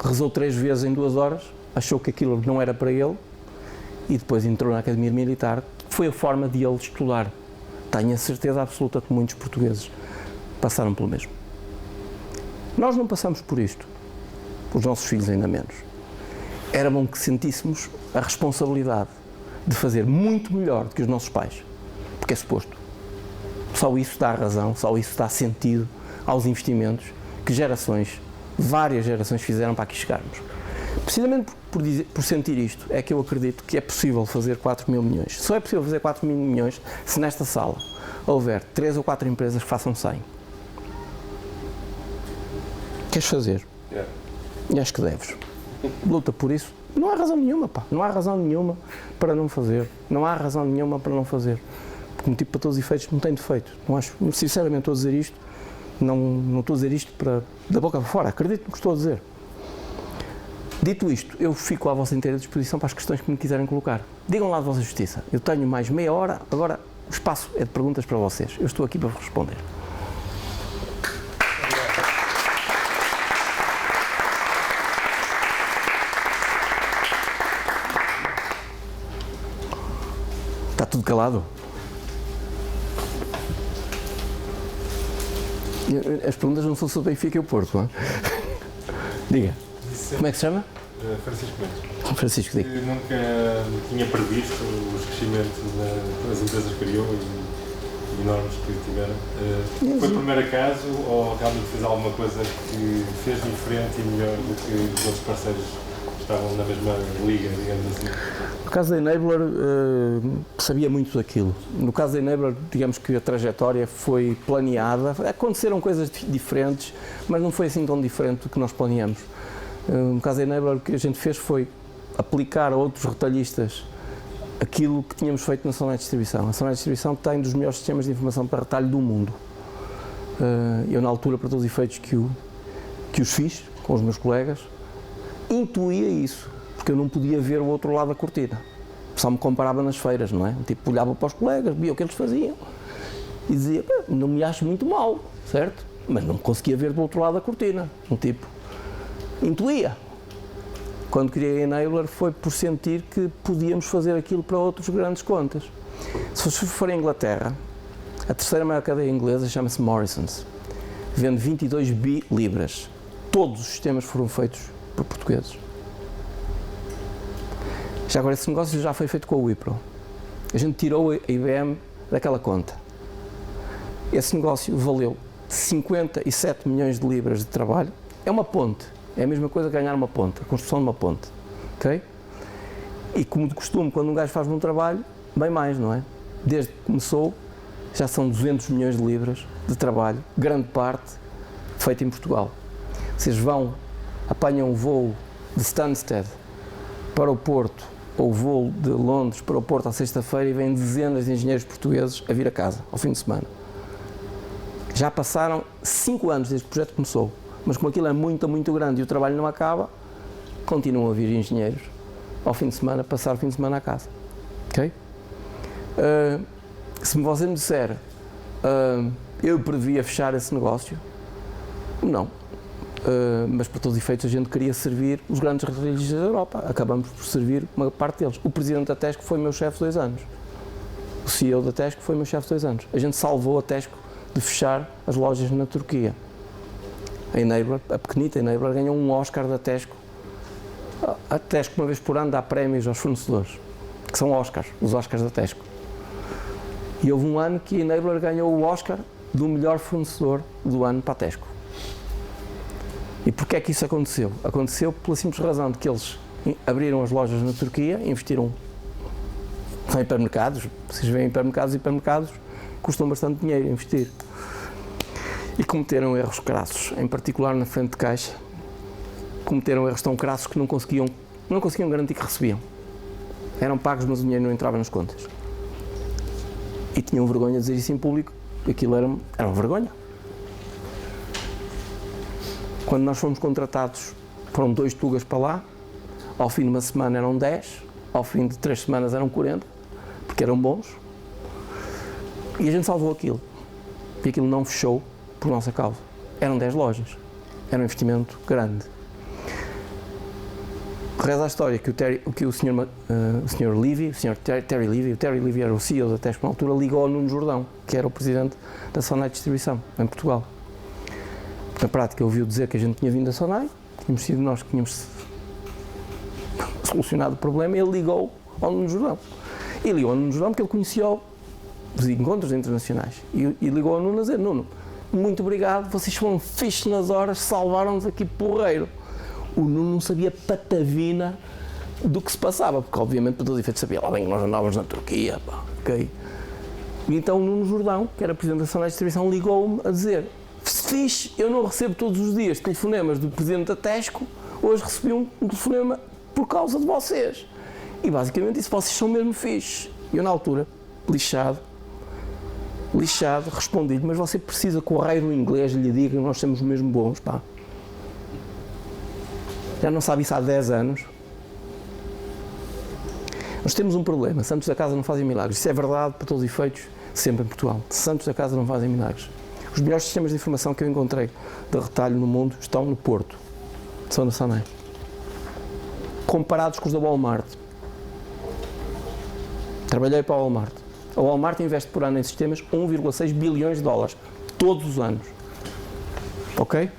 rezou 3 vezes em 2 horas, achou que aquilo não era para ele e depois entrou na Academia Militar. Foi a forma de ele estudar. Tenho a certeza absoluta que muitos portugueses passaram pelo mesmo. Nós não passamos por isto, os nossos filhos ainda menos. Era bom que sentíssemos a responsabilidade de fazer muito melhor do que os nossos pais, porque é suposto. Só isso dá razão, só isso dá sentido aos investimentos que várias gerações fizeram para aqui chegarmos. Precisamente por sentir isto, é que eu acredito que é possível fazer 4 mil milhões. Só é possível fazer 4 mil milhões se nesta sala houver 3 ou 4 empresas que façam 100. Queres fazer? Yeah. E acho que deves. Luta por isso. Não há razão nenhuma, pá. Não há razão nenhuma para não fazer. Não há razão nenhuma para não fazer. Porque, tipo, para todos os efeitos, não tem defeito. Não acho, sinceramente, estou a dizer isto. Não estou a dizer isto da boca para fora. Acredito no que estou a dizer. Dito isto, eu fico à vossa inteira disposição para as questões que me quiserem colocar. Digam lá de vossa justiça. Eu tenho mais meia hora, agora o espaço é de perguntas para vocês. Eu estou aqui para vos responder. Está tudo calado? As perguntas não são sobre Benfica e o Porto, não é? Diga. Como é que se chama? Francisco Mendes. Francisco, diga. Nunca tinha previsto os crescimentos das empresas que criou e enormes que tiveram. Foi o primeiro caso ou realmente fez alguma coisa que fez diferente e melhor do que os outros parceiros que estavam na mesma liga, digamos assim? No caso da Enabler, sabia muito daquilo. No caso da Enabler, digamos que a trajetória foi planeada. Aconteceram coisas diferentes, mas não foi assim tão diferente do que nós planeamos. No caso da Enabler, o que a gente fez foi aplicar a outros retalhistas aquilo que tínhamos feito na Sonai Distribuição. A Sonai Distribuição tem um dos melhores sistemas de informação para retalho do mundo. Eu, na altura, para todos os efeitos que os fiz, com os meus colegas, intuía isso, porque eu não podia ver o outro lado da cortina. Só me comparava nas feiras, não é? Tipo, olhava para os colegas, via o que eles faziam e dizia, não me acho muito mal, certo? Mas não conseguia ver do outro lado da cortina. Intuía. Quando criei a Enabler foi por sentir que podíamos fazer aquilo para outros grandes contas. Se você for à Inglaterra, a terceira maior cadeia inglesa chama-se Morrisons. Vende 22 bi libras. Todos os sistemas foram feitos por portugueses. Já agora, esse negócio já foi feito com a Wipro. A gente tirou a IBM daquela conta. Esse negócio valeu 57 milhões de libras de trabalho. É uma ponte. É a mesma coisa que ganhar uma ponte, a construção de uma ponte, ok? E como de costume, quando um gajo faz um trabalho, bem mais, não é? Desde que começou, já são 200 milhões de libras de trabalho, grande parte feita em Portugal. Vocês apanham o voo de Stansted para o Porto, ou o voo de Londres para o Porto à sexta-feira e vêm dezenas de engenheiros portugueses a vir a casa, ao fim de semana. Já passaram 5 anos desde que o projeto começou. Mas como aquilo é muito, muito grande e o trabalho não acaba, continuam a vir engenheiros ao fim de semana, passar o fim de semana à casa. Ok? Se você me disser, eu previa fechar esse negócio, não. Mas para todos os efeitos a gente queria servir os grandes retalhistas da Europa. Acabamos por servir uma parte deles. O presidente da Tesco foi meu chefe 2 anos. O CEO da Tesco foi meu chefe 2 anos. A gente salvou a Tesco de fechar as lojas na Turquia. A Enabler, a pequenita Enabler, ganhou um Oscar da Tesco. A Tesco, uma vez por ano, dá prémios aos fornecedores, que são Oscars, os Oscars da Tesco. E houve um ano que a Enabler ganhou o Oscar do melhor fornecedor do ano para a Tesco. E porquê é que isso aconteceu? Aconteceu pela simples razão de que eles abriram as lojas na Turquia, investiram em hipermercados. Vocês veem hipermercados custam bastante dinheiro investir. E cometeram erros crassos, em particular na frente de caixa. Cometeram erros tão crassos que não conseguiam garantir que recebiam. Eram pagos, mas o dinheiro não entrava nas contas. E tinham vergonha de dizer isso em público, aquilo era uma vergonha. Quando nós fomos contratados, foram 2 tugas para lá, ao fim de uma semana eram 10, ao fim de 3 semanas eram 40, porque eram bons. E a gente salvou aquilo. E aquilo não fechou por nossa causa. Eram 10 lojas. Era um investimento grande. Reza a história que o senhor Levy, o senhor Terry Levy era o CEO da Tesco na altura, ligou ao Nuno Jordão, que era o presidente da Sonai Distribuição, em Portugal. Na prática, ouviu dizer que a gente tinha vindo da Sonai, tínhamos sido nós que tínhamos solucionado o problema, e ele ligou ao Nuno Jordão. E ligou ao Nuno Jordão porque ele conhecia os encontros internacionais. E ligou ao Nuno a dizer, Nuno, muito obrigado, vocês foram fixos nas horas, salvaram-nos aqui porreiro. O Nuno não sabia patavina do que se passava, porque obviamente para todos os efeitos sabia lá bem que nós andávamos na Turquia, pá, ok? E então o Nuno Jordão, que era presidente da Sonai Distribuição, ligou-me a dizer: fixe, eu não recebo todos os dias telefonemas do presidente da Tesco, hoje recebi um telefonema por causa de vocês. E basicamente disse: vocês são mesmo fixe. E eu na altura, lixado, respondi-lhe: mas você precisa que o raio do inglês lhe diga que nós somos mesmo bons, pá. Já não sabe isso há 10 anos. Nós temos um problema, santos da casa não fazem milagres. Isso é verdade para todos os efeitos, sempre em Portugal. Santos da casa não fazem milagres. Os melhores sistemas de informação que eu encontrei de retalho no mundo estão no Porto, são na Sonai. Comparados com os da Walmart. Trabalhei para a Walmart. A Walmart investe por ano em sistemas 1,6 bilhões de dólares, todos os anos. Ok?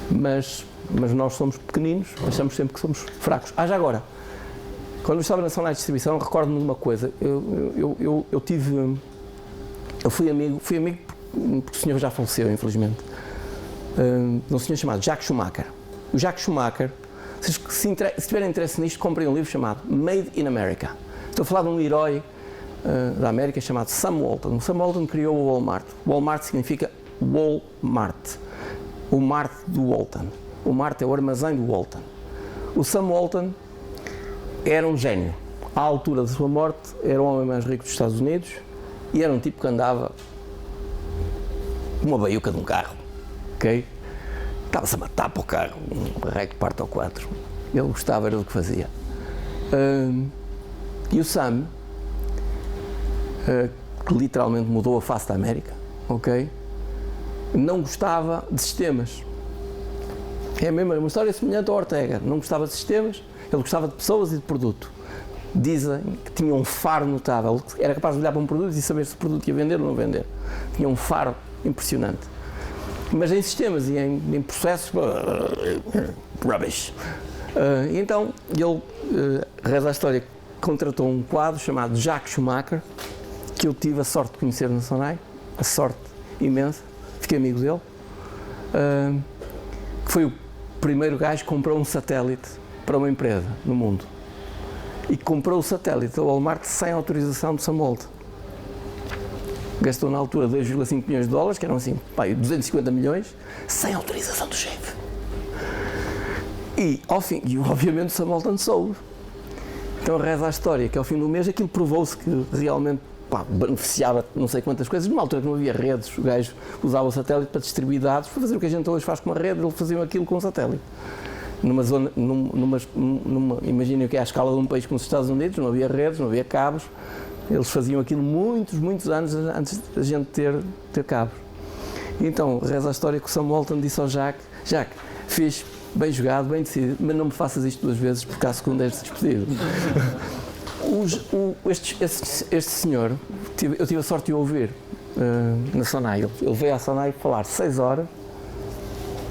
Mas nós somos pequeninos, achamos sempre que somos fracos. Já agora, quando eu estava na Sonai Distribuição, recordo-me de uma coisa. Eu fui amigo, porque o senhor já faleceu, infelizmente, de um senhor chamado Jacques Schumacher. O Jacques Schumacher, se tiverem interesse nisto, comprem um livro chamado Made in America. Estou a falar de um herói da América chamado Sam Walton. O Sam Walton criou o Walmart. Walmart significa Walmart. O Mart do Walton. O Mart é o armazém do Walton. O Sam Walton era um gênio. À altura da sua morte, era o homem mais rico dos Estados Unidos e era um tipo que andava com uma baiuca de um carro, ok? Estava-se a matar para o carro, um rec de parte ao 4. Ele gostava, era do que fazia. E o Sam, que literalmente mudou a face da América, ok? Não gostava de sistemas. É mesmo uma história semelhante ao Ortega. Não gostava de sistemas, ele gostava de pessoas e de produto. Dizem que tinha um faro notável, era capaz de olhar para um produto e saber se o produto ia vender ou não vender. Tinha um faro impressionante. Mas em sistemas e em processos, rubbish. Então, ele, reza a história, contratou um quadro chamado Jacques Schumacher, que eu tive a sorte de conhecer na Sonai, a sorte imensa, fiquei amigo dele, que foi o primeiro gajo que comprou um satélite para uma empresa no mundo. E comprou o satélite da Walmart sem autorização de Sam Walton. Gastou na altura 2,5 milhões de dólares, que eram assim, 250 milhões, sem autorização do chefe. E, ao fim, obviamente o Sam Walton soube. Então reza a história que ao fim do mês aquilo provou-se que realmente beneficiava não sei quantas coisas. Numa altura que não havia redes, o gajo usava o satélite para distribuir dados, para fazer o que a gente hoje faz com uma rede, ele fazia aquilo com o satélite. Numa zona, imaginem que é à escala de um país como os Estados Unidos, não havia redes, não havia cabos, eles faziam aquilo muitos anos antes da gente ter cabos. E então, reza a história que o Sam Walton disse ao Jacques: fiz, bem jogado, bem decidido, mas não me faças isto 2 vezes porque à segunda és despedido. Este senhor, eu tive a sorte de o ouvir na Sonai. Ele veio à Sonai falar 6 horas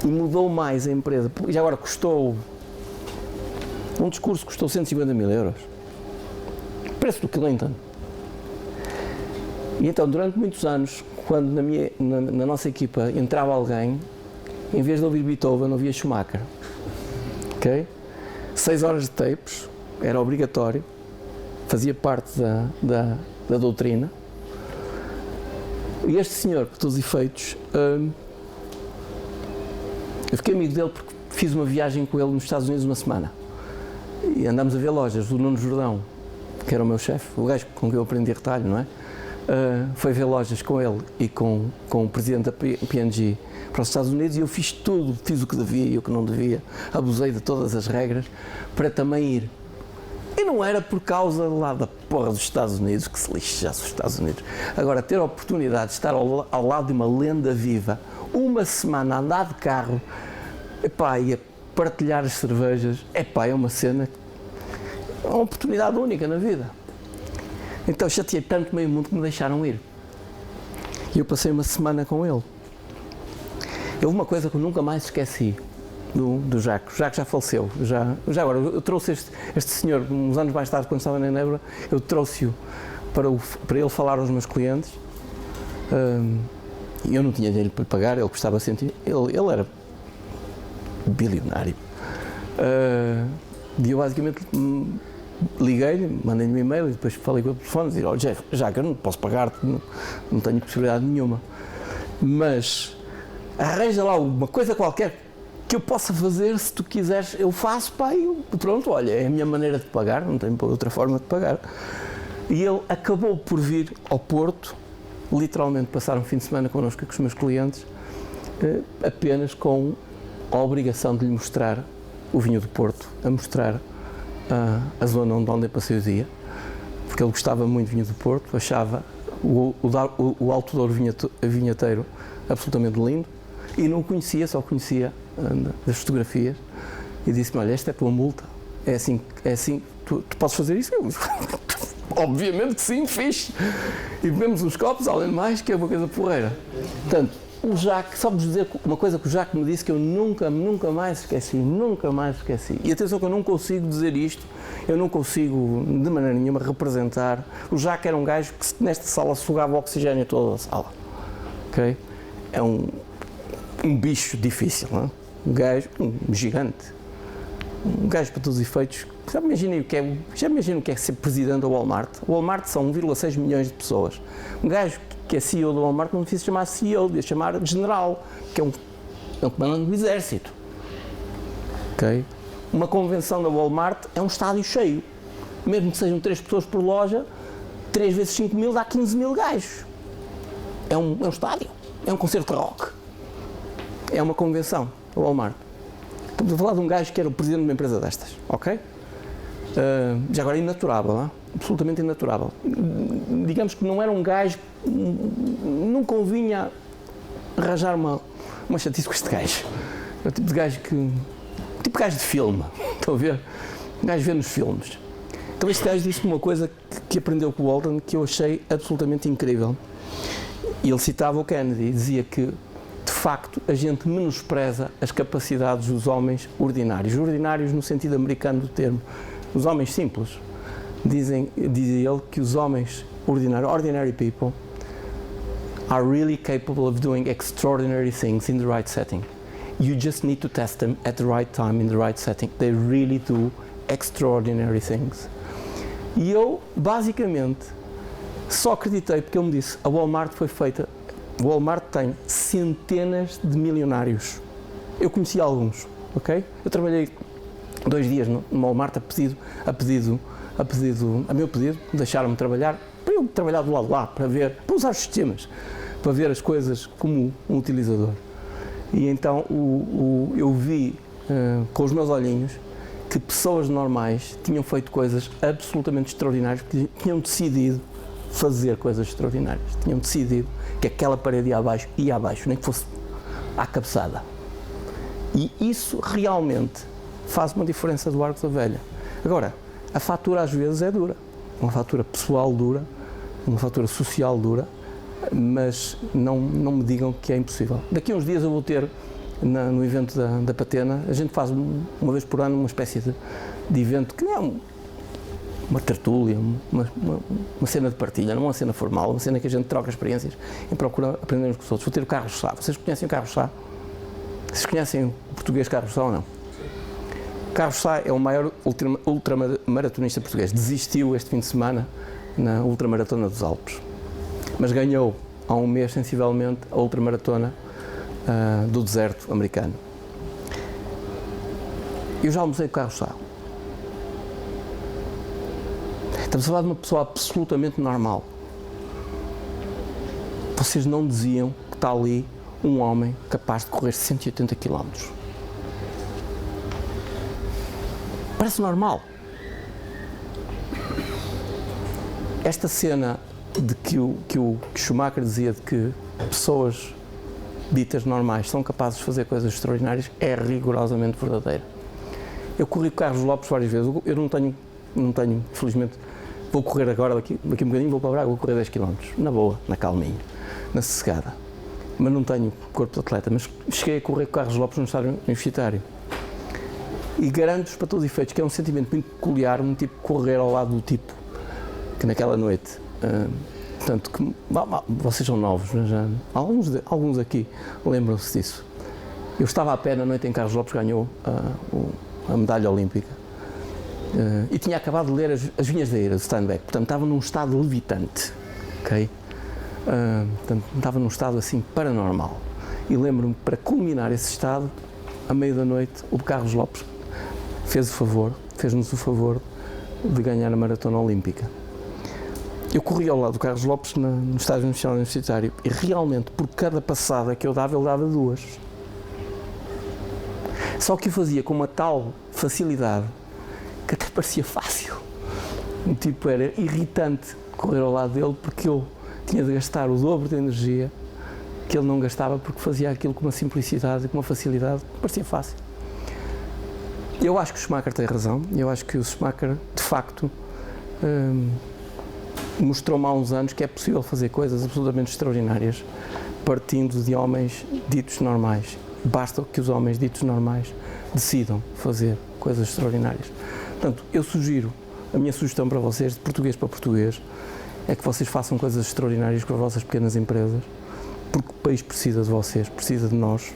e mudou mais a empresa. Já agora um discurso custou 150 mil euros. Preço do Clinton. E então, durante muitos anos, quando na nossa equipa entrava alguém, em vez de ouvir Beethoven, ouvia Schumacher. Ok? 6 horas de tapes, era obrigatório, fazia parte da doutrina. E este senhor, por todos os efeitos, eu fiquei amigo dele porque fiz uma viagem com ele nos Estados Unidos uma semana. E andámos a ver lojas. O Nuno Jordão, que era o meu chefe, o gajo com quem eu aprendi retalho, não é? Foi ver lojas com ele e com o presidente da P&G para os Estados Unidos e eu fiz tudo, fiz o que devia e o que não devia, abusei de todas as regras para também ir. E não era por causa lá da porra dos Estados Unidos, que se lixasse os Estados Unidos. Agora, ter a oportunidade de estar ao lado de uma lenda viva, uma semana a andar de carro, e a partilhar as cervejas, é uma cena, é uma oportunidade única na vida. Então chateei tanto meio mundo que me deixaram ir. E eu passei uma semana com ele. Houve uma coisa que eu nunca mais esqueci do Jacques. O Jacques já faleceu. Já agora, eu trouxe este senhor, uns anos mais tarde, quando estava na Nebra, eu trouxe-o para ele falar aos meus clientes. E eu não tinha dinheiro para lhe pagar, ele custava 100. Ele era bilionário. E eu basicamente liguei-lhe, mandei-lhe um e-mail e depois falei com o telefone e disse: olha, Jeff, já que eu não posso pagar-te, não tenho possibilidade nenhuma, mas arranja lá uma coisa qualquer que eu possa fazer, se tu quiseres, eu faço, pá, e pronto, olha, é a minha maneira de pagar, não tenho outra forma de pagar. E ele acabou por vir ao Porto, literalmente passar um fim de semana connosco com os meus clientes, apenas com a obrigação de lhe mostrar o vinho do Porto, a mostrar a zona onde eu passei o dia, porque ele gostava muito do vinho do Porto, achava o Alto Douro vinheteiro absolutamente lindo, e não o conhecia, só conhecia das fotografias, e disse-me: olha, esta é a tua multa, é assim, tu podes fazer isso? Eu, obviamente que sim, fixe, e bebemos uns copos, além de mais, que é uma coisa porreira. Portanto, o Jacques, só vos dizer uma coisa que o Jacques me disse que eu nunca mais esqueci, e atenção que eu não consigo dizer isto, eu não consigo de maneira nenhuma representar. O Jacques era um gajo que nesta sala sugava o oxigênio toda a sala, ok? É um bicho difícil, não é? Um gajo, um gigante, um gajo para todos os efeitos. Já imaginem o que é ser presidente da Walmart. O Walmart são 1,6 milhões de pessoas. Um gajo que é CEO do Walmart não precisa chamar CEO, devia chamar general, que é um comandante do exército. Okay? Uma convenção da Walmart é um estádio cheio. Mesmo que sejam 3 pessoas por loja, 3 vezes 5 mil dá 15 mil gajos. É um estádio, é um concerto de rock. É uma convenção da Walmart. Estamos a falar de um gajo que era o presidente de uma empresa destas, ok? Já agora inaturável, não é? Absolutamente inaturável. Digamos que não era um gajo, não convinha arranjar uma chatice com este gajo. É o tipo de gajo tipo gajo de filme, estão a ver? Um gajo vê nos filmes. Então este gajo disse-me uma coisa que aprendeu com o Walton que eu achei absolutamente incrível. E ele citava o Kennedy e dizia que, de facto, a gente menospreza as capacidades dos homens ordinários no sentido americano do termo. Os homens simples. Dizia ele que os homens ordinary people, are really capable of doing extraordinary things in the right setting. You just need to test them at the right time, in the right setting. They really do extraordinary things. E eu, basicamente, só acreditei porque ele me disse: a Walmart foi feita. O Walmart tem centenas de milionários. Eu conheci alguns, ok? Eu trabalhei 2 dias no Walmart a meu pedido, deixaram-me trabalhar, para eu trabalhar do lado de lá, para usar os sistemas, para ver as coisas como um utilizador. E então eu vi com os meus olhinhos que pessoas normais tinham feito coisas absolutamente extraordinárias, porque tinham decidido fazer coisas extraordinárias, tinham decidido que aquela parede ia abaixo, nem que fosse à cabeçada. E isso realmente faz uma diferença do Arcos da Velha. Agora, a fatura às vezes é dura, uma fatura pessoal dura, uma fatura social dura, mas não me digam que é impossível. Daqui a uns dias eu vou ter, no evento da Patena, a gente faz uma vez por ano uma espécie de evento que é uma tertúlia, uma cena de partilha, não uma cena formal, uma cena que a gente troca experiências e procura aprender uns com os outros. Vou ter o Carlos Sá. Vocês conhecem o Carlos Sá? Vocês conhecem o português Carlos Sá ou não? Carlos Sá é o maior ultramaratonista português. Desistiu este fim de semana na ultramaratona dos Alpes, mas ganhou há um mês sensivelmente a ultramaratona do deserto americano. Eu já almocei com o Carlos Sá. Estamos a falar de uma pessoa absolutamente normal. Vocês não diziam que está ali um homem capaz de correr 180 km. Parece normal. Esta cena de que o Schumacher dizia de que pessoas ditas normais são capazes de fazer coisas extraordinárias é rigorosamente verdadeira. Eu corri com Carlos Lopes várias vezes. Eu não tenho, felizmente, vou correr agora, daqui um bocadinho, vou para Braga, vou correr 10 km, na boa, na calminha, na sossegada. Mas não tenho corpo de atleta, mas cheguei a correr com Carlos Lopes no estádio universitário. E garanto-vos para todos os efeitos que é um sentimento muito peculiar, um tipo correr ao lado do tipo, que naquela noite, portanto, que, vocês são novos, já, alguns aqui lembram-se disso. Eu estava a pé na noite em que Carlos Lopes ganhou a medalha olímpica e tinha acabado de ler As Vinhas da Ira, de Steinbeck, portanto estava num estado levitante, ok? Portanto estava num estado assim paranormal. E lembro-me, para culminar esse estado, à meia da noite, o Carlos Lopes fez-nos o favor de ganhar a maratona olímpica. Eu corri ao lado do Carlos Lopes no estádio nacional universitário e realmente, por cada passada que eu dava, ele dava 2. Só que o fazia com uma tal facilidade que até parecia fácil. Tipo, era irritante correr ao lado dele porque eu tinha de gastar o dobro de energia que ele não gastava porque fazia aquilo com uma simplicidade e com uma facilidade que parecia fácil. Eu acho que o Schumacher tem razão, eu acho que o Schumacher, de facto, mostrou-me há uns anos que é possível fazer coisas absolutamente extraordinárias partindo de homens ditos normais. Basta que os homens ditos normais decidam fazer coisas extraordinárias. Portanto, a minha sugestão para vocês, de português para português, é que vocês façam coisas extraordinárias com as vossas pequenas empresas, porque o país precisa de vocês, precisa de nós.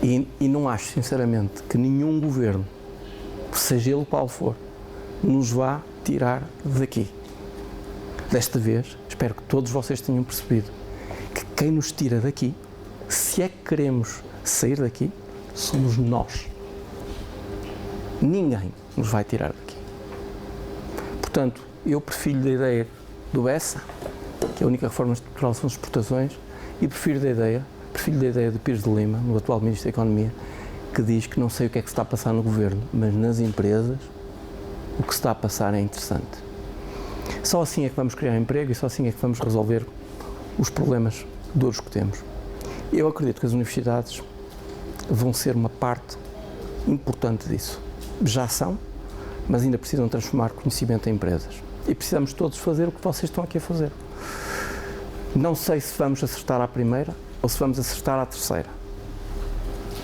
E não acho, sinceramente, que nenhum governo, seja ele qual for, nos vá tirar daqui. Desta vez, espero que todos vocês tenham percebido que quem nos tira daqui, se é que queremos sair daqui, somos nós. Ninguém nos vai tirar daqui. Portanto, eu prefiro da ideia do Bessa, que a única reforma estrutural são as exportações, e prefiro da ideia de Pires de Lima, no atual Ministro da Economia, que diz que não sei o que é que se está a passar no Governo, mas nas empresas o que se está a passar é interessante. Só assim é que vamos criar emprego e só assim é que vamos resolver os problemas duros que temos. Eu acredito que as universidades vão ser uma parte importante disso. Já são, mas ainda precisam transformar conhecimento em empresas. E precisamos todos fazer o que vocês estão aqui a fazer. Não sei se vamos acertar à primeira ou se vamos acertar à terceira.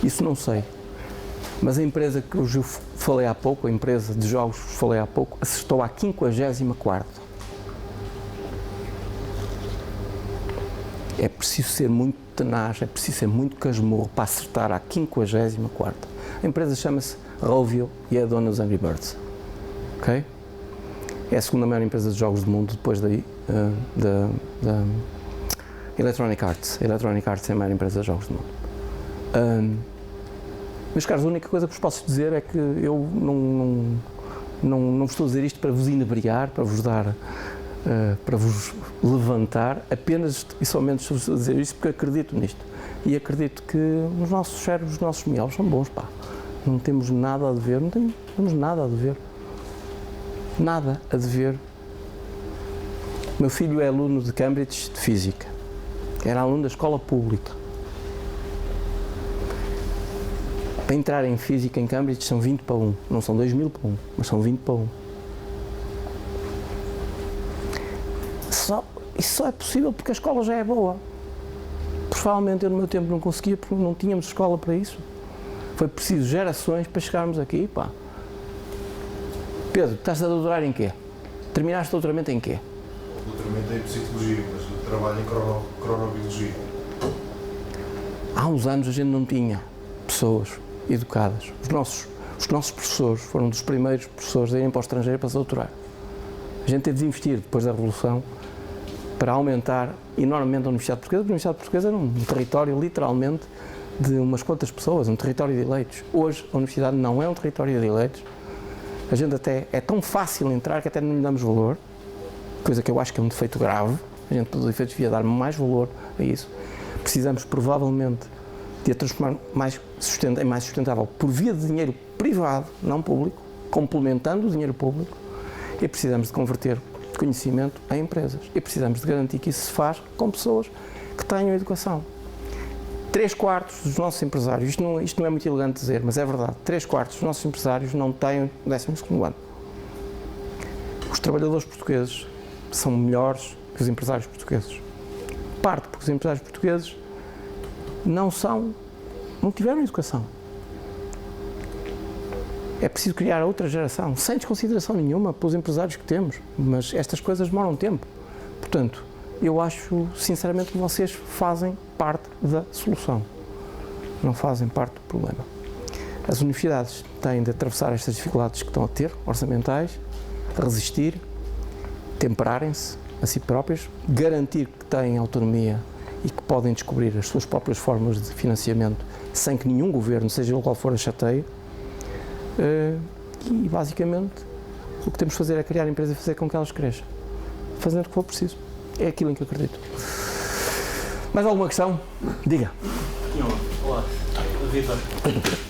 Isso não sei. Mas a empresa que eu falei há pouco, a empresa de jogos que falei há pouco, acertou à 54ª. É preciso ser muito tenaz, é preciso ser muito casmurro para acertar à 54ª. A empresa chama-se Rovio e é dona dos Angry Birds. Ok? É a segunda maior empresa de jogos do mundo, depois da Electronic Arts. A Electronic Arts é a maior empresa de jogos do mundo. Meus caros, a única coisa que vos posso dizer é que eu não vos estou a dizer isto para vos inebriar, para vos dar, para vos levantar, apenas e somente estou a dizer isto porque acredito nisto. E acredito que os nossos cérebros, os nossos mielos são bons, pá. Não temos nada a dever, não temos nada a dever. Nada a dever. Meu filho é aluno de Cambridge de Física. Era aluno da escola pública. Para entrar em Física em Cambridge são 20 para 1. Não são 2.000 para 1, mas são 20 para 1. Isso só é possível porque a escola já é boa. Provavelmente eu no meu tempo não conseguia porque não tínhamos escola para isso. Foi preciso gerações para chegarmos aqui, pá. Pedro, estás a doutorar em quê? Terminaste o doutoramento em quê? Doutoramento em Psicologia, mas eu trabalho em Cronobiologia. Há uns anos a gente não tinha pessoas educadas. Os nossos professores foram dos primeiros professores a irem para o estrangeiro para se doutorar. A gente teve de investir, depois da Revolução, para aumentar enormemente a Universidade Portuguesa, porque a Universidade Portuguesa era um território, literalmente, de umas quantas pessoas, um território de eleitos. Hoje, a Universidade não é um território de eleitos. A gente até é tão fácil entrar que até não lhe damos valor, coisa que eu acho que é um defeito grave. A gente, pelos efeitos, devia dar mais valor a isso. Precisamos, provavelmente, de a transformar em mais sustentável por via de dinheiro privado, não público, complementando o dinheiro público, e precisamos de converter conhecimento em empresas. E precisamos de garantir que isso se faz com pessoas que tenham educação. 3/4 dos nossos empresários, isto não é muito elegante dizer, mas é verdade, 3/4 dos nossos empresários não têm o 12º ano. Os trabalhadores portugueses são melhores que os empresários portugueses. Parte porque os empresários portugueses não tiveram educação. É preciso criar outra geração, sem desconsideração nenhuma pelos empresários que temos, mas estas coisas demoram tempo. Portanto, eu acho, sinceramente, que vocês fazem parte da solução. não fazem parte do problema. As universidades têm de atravessar estas dificuldades que estão a ter, orçamentais, resistir, temperarem-se a si próprias, garantir que têm autonomia e que podem descobrir as suas próprias formas de financiamento sem que nenhum governo, seja ele qual for, a chateie. E basicamente o que temos de fazer é criar empresas e fazer com que elas cresçam, fazendo o que for preciso. É aquilo em que eu acredito. Mais alguma questão? Diga. Olá, Vitor.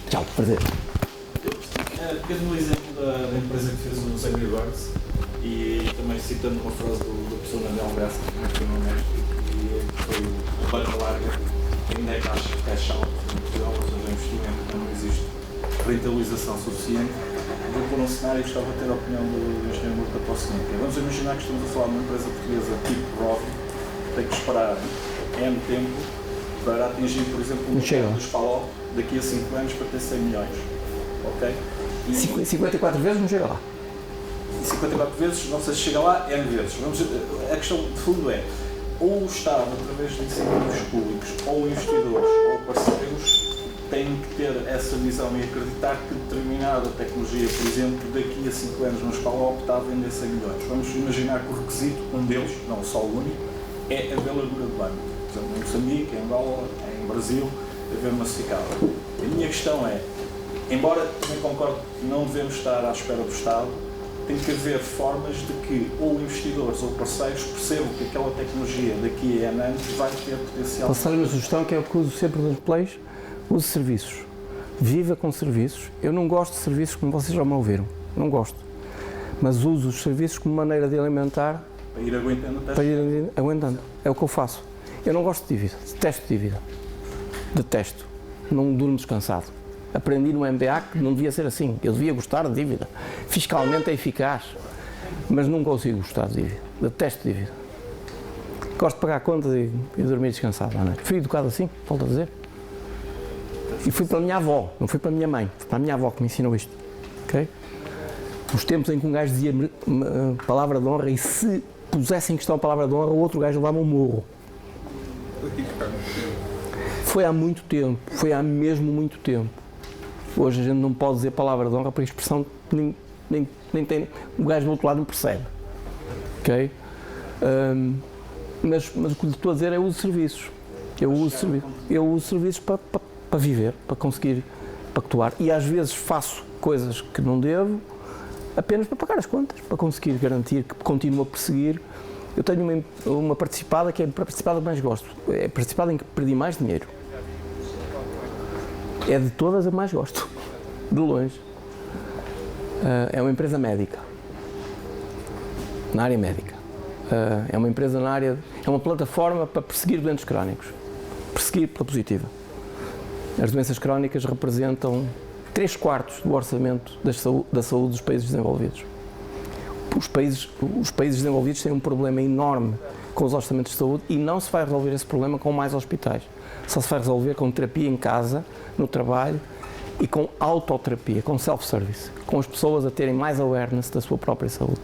Tchau, prazer. Pegando no exemplo da empresa que fez o Angry Birds e também citando uma frase da pessoa na Del Bessa, que foi no México, e foi o banda larga, ainda é cash out em Portugal, ou seja, investimento, não existe rentabilização suficiente. Vou pôr um cenário e gostava de ter a opinião do engenheiro Murta para o seguinte: vamos imaginar que estamos a falar de uma empresa portuguesa tipo Rovi, que tem que esperar N tempo para atingir, por exemplo, o mercado dos Palop daqui a 5 anos para ter 100 milhões. Ok? E 54 vezes não chega lá. 54 vezes, não sei se chega lá, N vezes. A questão de fundo é, ou o Estado, através de incentivos públicos, ou investidores, ou parceiros, têm que ter essa visão e acreditar que determinada tecnologia, por exemplo, daqui a 5 anos nos Palop está a vender 100 milhões. Vamos imaginar que o requisito, um deles, não só o único, é a veladura de banco. Por exemplo, em Moçambique, em Angola, em Brasil, haver massificado. A minha questão é, embora também concordo que não devemos estar à espera do Estado, tem que haver formas de que ou investidores ou parceiros percebam que aquela tecnologia daqui a anos vai ter potencial. Passar-lhe uma sugestão que é o que uso sempre nos plays: use serviços. Viva com serviços. Eu não gosto de serviços como vocês já me ouviram. Não gosto. Mas uso os serviços como maneira de alimentar. Para ir aguentando até. Para ir aguentando. É o que eu faço. Eu não gosto de dívida. Detesto dívida. Detesto. Não durmo descansado. Aprendi no MBA que não devia ser assim. Eu devia gostar de dívida. Fiscalmente é eficaz. Mas não consigo gostar de dívida. Detesto dívida. Gosto de pagar contas e dormir descansado à noite. Fui educado assim, volto a dizer. E fui para a minha avó, não fui para a minha mãe. Foi para a minha avó que me ensinou isto. Ok? Os tempos em que um gajo dizia palavra de honra e se pusesse em questão a palavra de honra, o outro gajo levava um murro. Foi há muito tempo. Foi há mesmo muito tempo. Hoje a gente não pode dizer palavra de honra porque a expressão nem tem, o gajo do outro lado não percebe. Ok? Mas o que lhe estou a dizer é o uso de serviços. Eu uso serviços para viver, para conseguir pactuar. E às vezes faço coisas que não devo apenas para pagar as contas, para conseguir garantir que continuo a perseguir. Eu tenho uma participada que é a participada que mais gosto. É a participada em que perdi mais dinheiro. É de todas a mais gosto, de longe. É uma empresa médica, na área médica. É uma empresa na área, é uma plataforma para perseguir doentes crónicos, perseguir pela positiva. As doenças crónicas representam 3/4 do orçamento da saúde dos países desenvolvidos. Os países desenvolvidos têm um problema enorme com os orçamentos de saúde e não se vai resolver esse problema com mais hospitais. Só se vai resolver com terapia em casa, no trabalho e com autoterapia, com self-service, com as pessoas a terem mais awareness da sua própria saúde.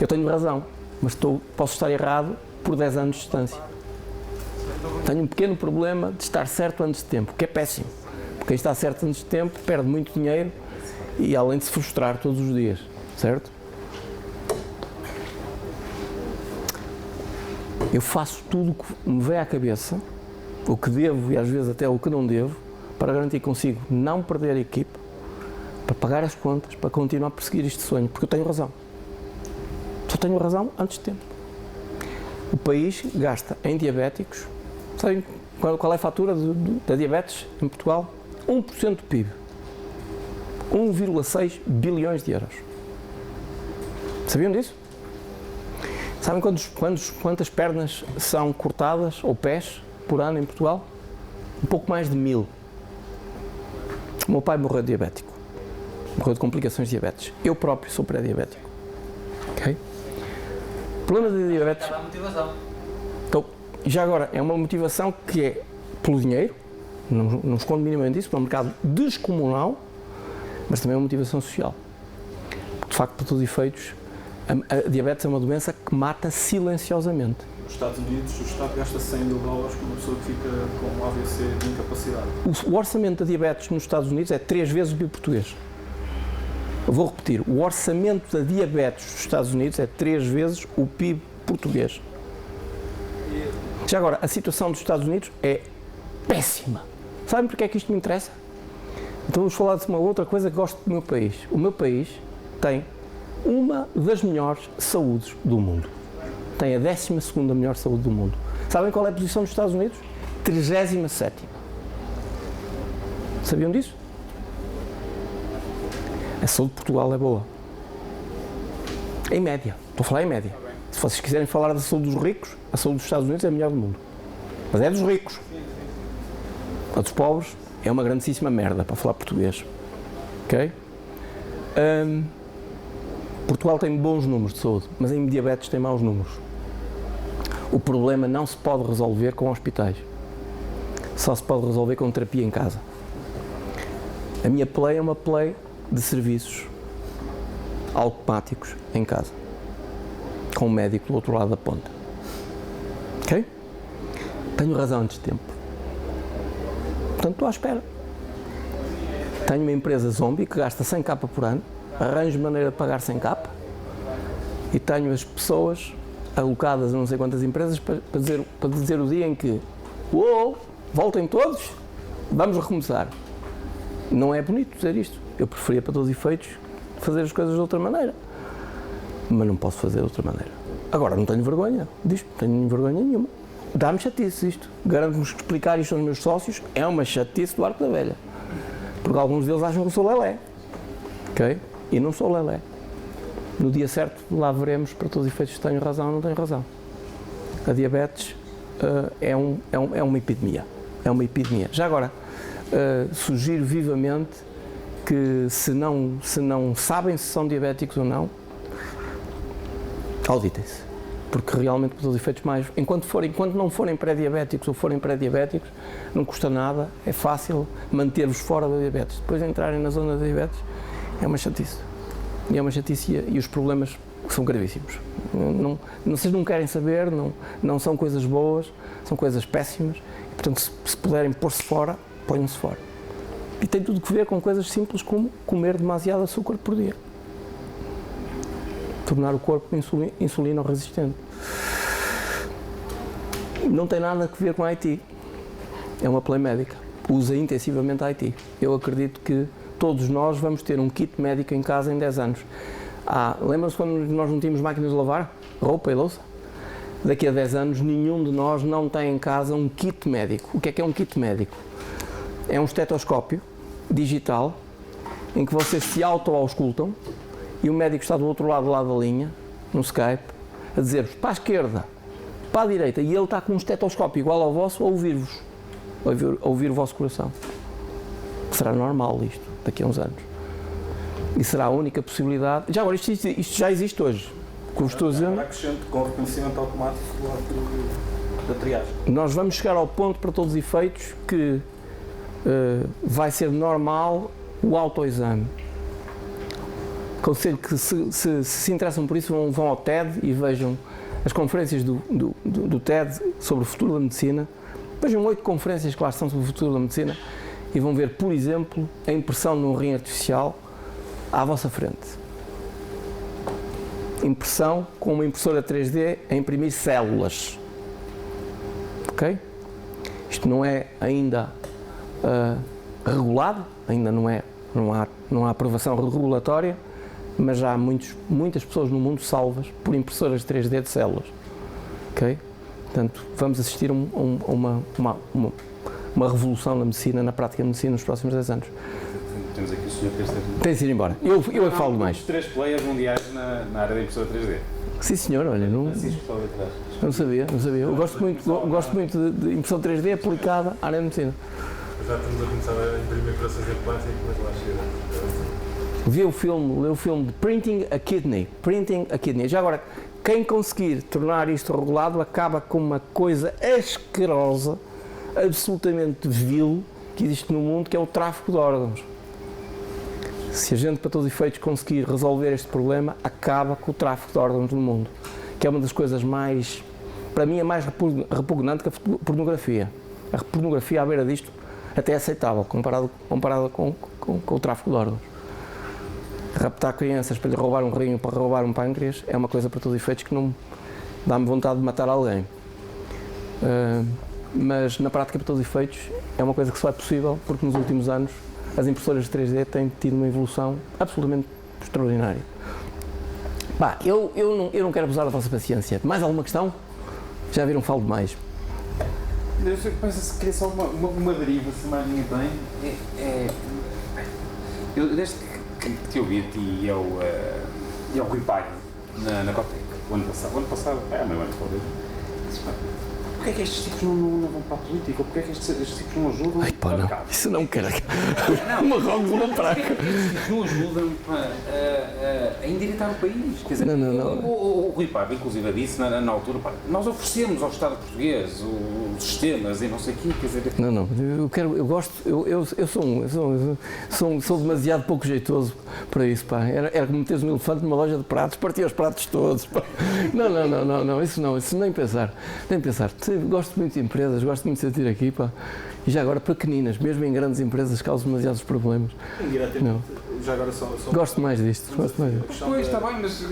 Eu tenho razão, mas posso estar errado por 10 anos de distância. Tenho um pequeno problema de estar certo antes de tempo, que é péssimo, porque quem está certo antes de tempo perde muito dinheiro e além de se frustrar todos os dias, certo? Eu faço tudo o que me vem à cabeça, o que devo e às vezes até o que não devo, para garantir que consigo não perder a equipe, para pagar as contas, para continuar a perseguir este sonho, porque eu tenho razão. Só tenho razão antes de tempo. O país gasta em diabéticos, sabem qual é a fatura da diabetes em Portugal? 1% do PIB. 1,6 bilhões de euros. Sabiam disso? Sabem quantas pernas são cortadas, ou pés, por ano em Portugal? Um pouco mais de 1000. O meu pai morreu diabético. Morreu de complicações de diabetes. Eu próprio sou pré-diabético. Ok? O problema da diabetes... Acaba a motivação. Então, já agora, é uma motivação que é pelo dinheiro, não escondo minimamente isso, para um mercado descomunal, mas também é uma motivação social. De facto, para todos os efeitos, a diabetes é uma doença que mata silenciosamente. Nos Estados Unidos, o Estado gasta 100 mil dólares por uma pessoa que fica com um AVC de incapacidade. O orçamento da diabetes nos Estados Unidos é 3 vezes o PIB português. Eu vou repetir, o orçamento da diabetes dos Estados Unidos é 3 vezes o PIB português. Já agora, a situação dos Estados Unidos é péssima. Sabem porque é que isto me interessa? Então vamos falar de uma outra coisa que gosto do meu país. O meu país tem uma das melhores saúdes do mundo. Tem a 12ª melhor saúde do mundo. Sabem qual é a posição dos Estados Unidos? 37ª. Sabiam disso? A saúde de Portugal é boa. Em média. Estou a falar em média. Se vocês quiserem falar da saúde dos ricos, a saúde dos Estados Unidos é a melhor do mundo. Mas é dos ricos. A dos pobres é uma grandíssima merda, para falar português. Ok? Portugal tem bons números de saúde, mas em diabetes tem maus números. O problema não se pode resolver com hospitais. Só se pode resolver com terapia em casa. A minha play é uma play de serviços automáticos em casa, com um médico do outro lado da ponta. Ok? Tenho razão antes de tempo. Portanto, estou à espera. Tenho uma empresa zombie que gasta 100k por ano, arranjo maneira de pagar 100k e tenho as pessoas alocadas a não sei quantas empresas para dizer o dia em que voltem todos, vamos recomeçar. Não é bonito dizer isto. Eu preferia, para todos os efeitos, fazer as coisas de outra maneira. Mas não posso fazer de outra maneira. Agora, não tenho vergonha disto, não tenho vergonha nenhuma. Dá-me chatice isto. Garanto-me que explicar isto aos meus sócios é uma chatice do arco da velha. Porque alguns deles acham que eu sou lelé. Ok? E não sou lelé. No dia certo, lá veremos, para todos os efeitos, se tenho razão ou não tenho razão. A diabetes é uma epidemia. É uma epidemia. Já agora, sugiro vivamente que, se não sabem se são diabéticos ou não, auditem-se. Porque realmente, para todos os efeitos, enquanto não forem pré-diabéticos ou forem pré-diabéticos, não custa nada, é fácil manter-vos fora da diabetes. Depois de entrarem na zona da diabetes, é uma chatice. E é uma chatice e os problemas são gravíssimos. Vocês não querem saber, não são coisas boas, são coisas péssimas. E, portanto, se puderem pôr-se fora, ponham-se fora. E tem tudo a ver com coisas simples como comer demasiado açúcar por dia. Tornar o corpo insulino resistente. Não tem nada a ver com a IT. É uma play médica. Usa intensivamente a IT. Eu acredito que todos nós vamos ter um kit médico em casa em 10 anos. Lembram-se quando nós não tínhamos máquinas de lavar roupa e louça? Daqui a 10 anos, nenhum de nós não tem em casa um kit médico. O que é um kit médico? É um estetoscópio digital em que vocês se auto-auscultam e o médico está do outro lado da linha, no Skype, a dizer-vos para a esquerda, para a direita, e ele está com um estetoscópio igual ao vosso a ouvir-vos, a ouvir o vosso coração. Será normal isto, daqui a uns anos. E será a única possibilidade. Já agora, isto já existe hoje. Como estou a dizer, com reconhecimento automático da triagem. Nós vamos chegar ao ponto, para todos os efeitos, que vai ser normal o autoexame. Aconselho que, se interessam por isso, vão ao TED e vejam as conferências do TED sobre o futuro da medicina. Vejam 8 conferências que lá estão sobre o futuro da medicina e vão ver, por exemplo, a impressão num rim artificial à vossa frente. Impressão com uma impressora 3D a imprimir células. Ok? Isto não é ainda regulado, ainda não há aprovação regulatória, mas já há muitas pessoas no mundo salvas por impressoras 3D de células. Ok? Portanto, vamos assistir a uma revolução na medicina, na prática da medicina, nos próximos 10 anos. Temos aqui o senhor que tem de ir embora. Eu falo mais. Os 3 players mundiais na área da impressora 3D. Sim, senhor, olha, não sabia. Eu gosto muito de impressão 3D aplicada à área da medicina. Já estamos a começar a imprimir corações em plástico, mas lá chega. Lê o filme de Printing a Kidney. Já agora, quem conseguir tornar isto regulado acaba com uma coisa asquerosa, absolutamente vil, que existe no mundo, que é o tráfico de órgãos. Se a gente, para todos os efeitos, conseguir resolver este problema, acaba com o tráfico de órgãos no mundo, que é uma das coisas mais para mim é mais repugnante que a pornografia. A pornografia à beira disto até é aceitável, comparada com o tráfico de órgãos. Raptar crianças para lhe roubar um rim ou para roubar um pâncreas é uma coisa para todos os efeitos que não dá-me vontade de matar alguém. Mas na prática, para todos os efeitos, é uma coisa que só é possível porque nos últimos anos as impressoras de 3D têm tido uma evolução absolutamente extraordinária. Pá, eu não quero abusar da vossa paciência. Mais alguma questão? Já viram, falo demais. Eu queria só uma deriva, se mais ninguém tem. Eu desde que te ouvi a ti e ao Rui Paio na Cotec, o ano passado, meio ano talvez, porquê é que estes tipos não vão para a política? Ou porquê é que estes tipos não ajudam? Ai pá, não, isso não quero. Marrocos não praga. Estes tipos não ajudam a endireitar o país. Quer dizer, não. O Rui Paio, inclusive, disse na altura, pá, nós oferecemos ao Estado português os sistemas e não sei o quê, quer dizer... Não, eu sou demasiado pouco jeitoso para isso, pá. Era como meteres um elefante numa loja de pratos, partia os pratos todos, pá. Não, isso nem pensar. Gosto muito de empresas, gosto muito de sentir aqui, pá. E já agora pequeninas, mesmo em grandes empresas, causam demasiados problemas. Não. Já agora só gosto mais disto. Pois, está bem, mas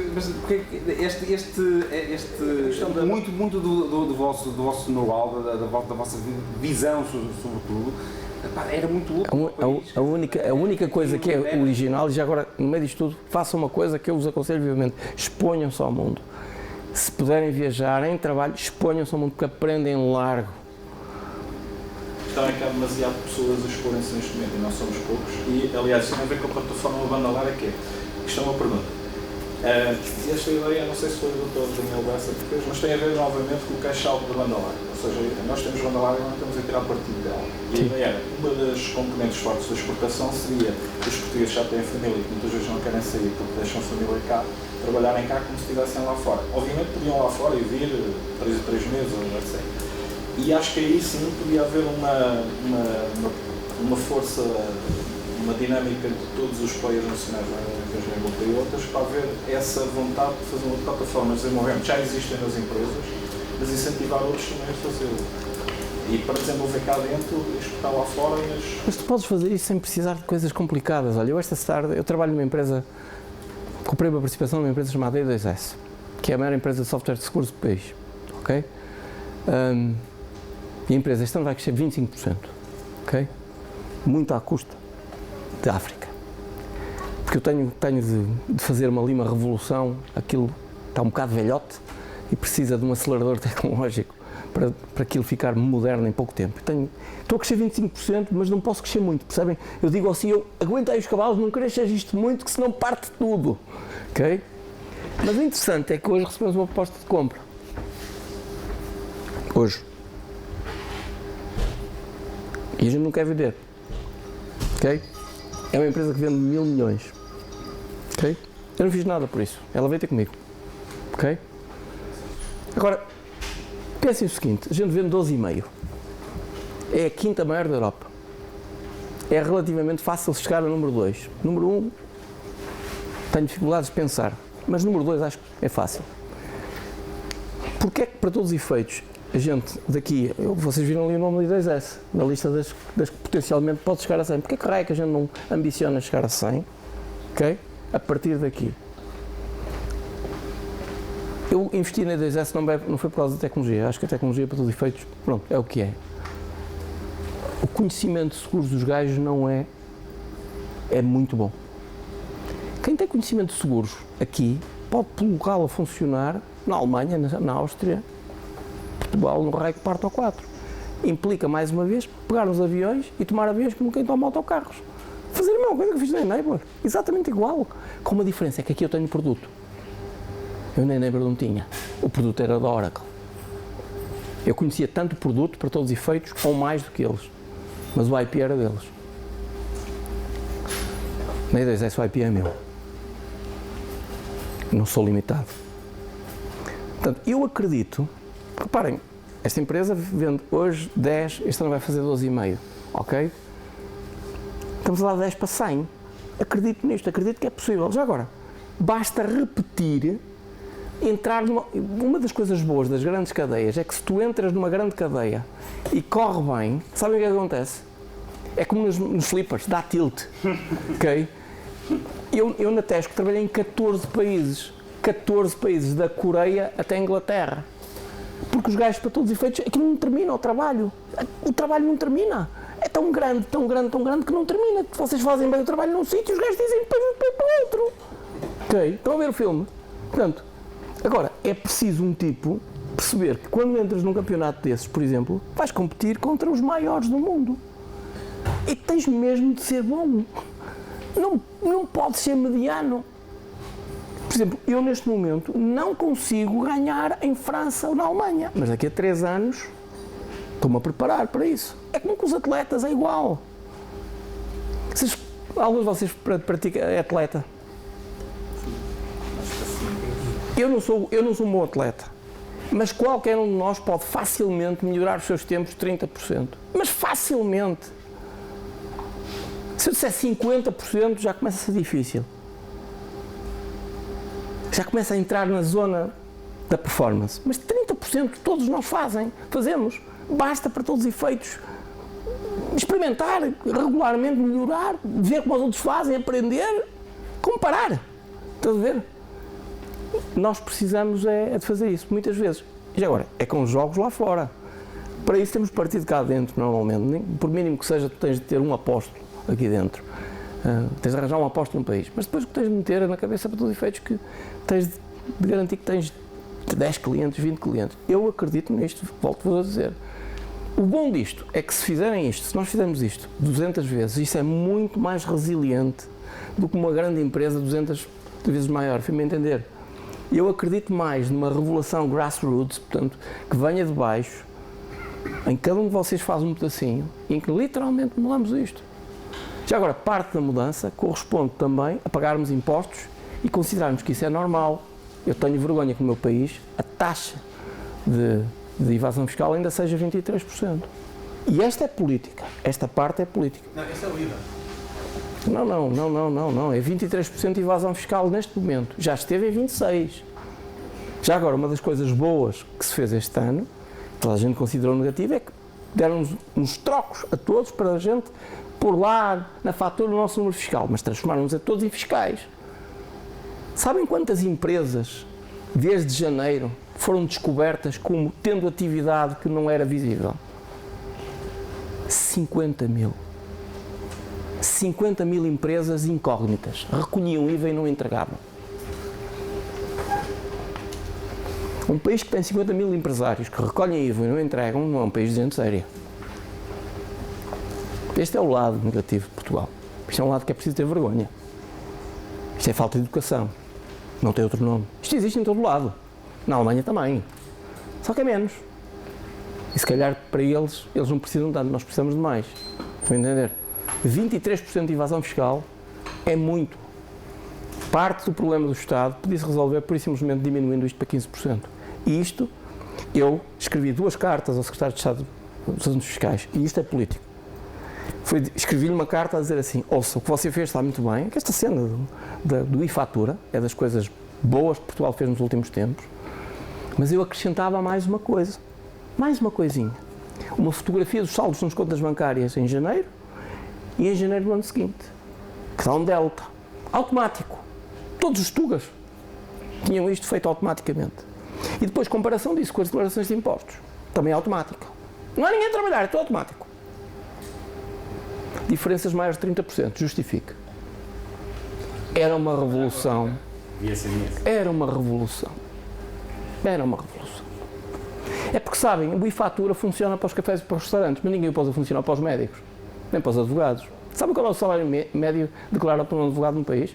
muito do vosso know-how, da vossa visão, sobretudo, era muito útil. A única coisa que é original, e já agora, no meio disto tudo, façam uma coisa que eu vos aconselho vivamente: exponham-se ao mundo. Se puderem viajar em trabalho, exponham-se ao mundo, porque aprendem largo. Também que há demasiado pessoas a exporem-se neste momento e nós somos poucos. E, aliás, isso tem a ver com a plataforma Banda Larga, que é. Isto é uma pergunta. Esta ideia, não sei se foi o Dr. Daniel Bessa que fez, mas tem a ver novamente com o cash-out da Banda Larga. Ou seja, nós temos Banda Larga e não estamos a tirar partido dela. E a ideia era, uma das componentes fortes da exportação seria que os portugueses já têm família e muitas vezes não querem sair porque deixam a família cá, trabalharem cá como se estivessem lá fora. Obviamente podiam lá fora e vir 3 meses ou etc. E acho que aí sim podia haver uma força, uma dinâmica de todos os players nacionais da Europa e outras para haver essa vontade de fazer uma plataforma de desenvolvimento. Já existem nas empresas, mas incentivar outros também a fazê-lo. E para desenvolver cá dentro, exportar lá fora. Mas tu podes fazer isso sem precisar de coisas complicadas. Olha, esta tarde eu trabalho numa empresa, comprei uma participação numa empresa chamada E2S, que é a maior empresa de software de seguros do país. Ok? E a empresa este ano vai crescer 25%, ok? Muito à custa da África. Porque eu tenho de fazer uma revolução, aquilo está um bocado velhote e precisa de um acelerador tecnológico para aquilo ficar moderno em pouco tempo. Estou a crescer 25%, mas não posso crescer muito, percebem? Eu digo assim, eu aguento aí os cavalos, não cresças isto muito, que senão parte tudo, ok? Mas o interessante é que hoje recebemos uma proposta de compra. Hoje. E a gente não quer vender, ok? É uma empresa que vende 1.000 milhões, ok? Eu não fiz nada por isso, ela veio ter comigo, ok? Agora, pensem o seguinte, a gente vende 12,5, é a quinta maior da Europa, é relativamente fácil chegar ao número 2, número 1, tenho dificuldades de pensar, mas número 2 acho que é fácil. Porque é que para todos os efeitos, a gente daqui, vocês viram ali o nome de I2S, na lista das que potencialmente pode chegar a 100. Porquê que raio é que a gente não ambiciona chegar a 100? Ok? A partir daqui. Eu investi na I2S não foi por causa da tecnologia, acho que a tecnologia para todos os efeitos, pronto, é o que é. O conhecimento de seguros dos gajos não é muito bom. Quem tem conhecimento de seguros aqui pode colocá-lo a funcionar na Alemanha, na Áustria, Portugal, no raio que parte ao 4. Implica, mais uma vez, pegar os aviões e tomar aviões como quem toma autocarros. Fazer a mesma coisa que eu fiz na Enabler. Exatamente igual. Com uma diferença, é que aqui eu tenho produto. Eu na Enabler não tinha. O produto era da Oracle. Eu conhecia tanto o produto, para todos os efeitos, ou mais do que eles. Mas o IP era deles. Na I2S o IP é meu. Não sou limitado. Portanto, eu acredito. Reparem, esta empresa vende hoje 10, este ano vai fazer 12,5, ok? Estamos a dar 10 para 100. Acredito nisto, acredito que é possível. Já agora, basta repetir entrar uma das coisas boas das grandes cadeias é que se tu entras numa grande cadeia e corre bem, sabem o que acontece? É como nos slippers, dá tilt, ok? Eu na Tesco trabalhei em 14 países, da Coreia até a Inglaterra, porque os gajos, para todos os efeitos, aquilo não termina o trabalho não termina, é tão grande que não termina, vocês fazem bem o trabalho num sítio e os gajos dizem depois para o outro, ok? Estão a ver o filme? Portanto, agora, é preciso um tipo perceber que quando entras num campeonato desses, por exemplo, vais competir contra os maiores do mundo. E tens mesmo de ser bom. Não podes ser mediano. Por exemplo, eu neste momento não consigo ganhar em França ou na Alemanha, mas daqui a 3 anos estou-me a preparar para isso. É como com os atletas, é igual. Alguns de vocês praticam atleta? Eu não sou um bom atleta, mas qualquer um de nós pode facilmente melhorar os seus tempos 30%. Mas facilmente. Se eu disser 50%, já começa a ser difícil. Já começa a entrar na zona da performance. Mas 30% todos nós fazemos. Basta para todos os efeitos experimentar, regularmente melhorar, ver como os outros fazem, aprender, comparar. Estás a ver? Nós precisamos de fazer isso, muitas vezes. E agora, é com os jogos lá fora. Para isso temos partido cá dentro, normalmente. Por mínimo que seja, tu tens de ter um apóstolo aqui dentro. Tens de arranjar um apóstolo no país. Mas depois o que tens de meter é na cabeça, para todos os efeitos, que tens de garantir que tens 10 clientes, 20 clientes. Eu acredito nisto, volto-vos a dizer. O bom disto é que se fizerem isto, se nós fizermos isto 200 vezes, isso é muito mais resiliente do que uma grande empresa 200 vezes maior, fui-me a entender. Eu acredito mais numa revolução grassroots, portanto, que venha de baixo, em que cada um de vocês faz um pedacinho, e em que literalmente mudamos isto. Já agora, parte da mudança corresponde também a pagarmos impostos e considerarmos que isso é normal. Eu tenho vergonha que no meu país a taxa de evasão fiscal ainda seja 23%. E esta é política, esta parte é política. Não, esse é o IVA. Não, é 23% de evasão fiscal neste momento, já esteve em 26%. Já agora, uma das coisas boas que se fez este ano, toda a gente considerou negativo, é que deram uns trocos a todos para a gente pôr lá na fatura o nosso número fiscal, mas transformaram-nos a todos em fiscais. Sabem quantas empresas, desde janeiro, foram descobertas como tendo atividade que não era visível? 50 mil. 50 mil empresas incógnitas, recolhiam IVA e não entregavam. Um país que tem 50 mil empresários que recolhem IVA e não entregam não é um país de gente séria. Este é o lado negativo de Portugal. Isto é um lado que é preciso ter vergonha. Isto é falta de educação. Não tem outro nome. Isto existe em todo lado. Na Alemanha também. Só que é menos. E se calhar para eles não precisam tanto, nós precisamos de mais. Estão a entender? 23% de evasão fiscal é muito. Parte do problema do Estado podia-se resolver por simplesmente diminuindo isto para 15%. E isto, eu escrevi 2 cartas ao Secretário de Estado dos Assuntos Fiscais, e isto é político. Escrevi-lhe uma carta a dizer assim: ouça, o que você fez está muito bem, que esta cena do e-fatura é das coisas boas que Portugal fez nos últimos tempos, mas eu acrescentava mais uma coisa, mais uma coisinha. Uma fotografia dos saldos nas contas bancárias em janeiro e em janeiro do ano seguinte, que dá um delta, automático. Todos os tugas tinham isto feito automaticamente. E depois comparação disso com as declarações de impostos, também automática. Não há ninguém a trabalhar, é tudo automático. Diferenças maiores de 30%, justifica. Era uma revolução. Era uma revolução. Era uma revolução. É porque, sabem, o e-fatura funciona para os cafés e para os restaurantes, mas ninguém o pode funcionar para os médicos, nem para os advogados. Sabem qual é o salário médio declarado por um advogado no país?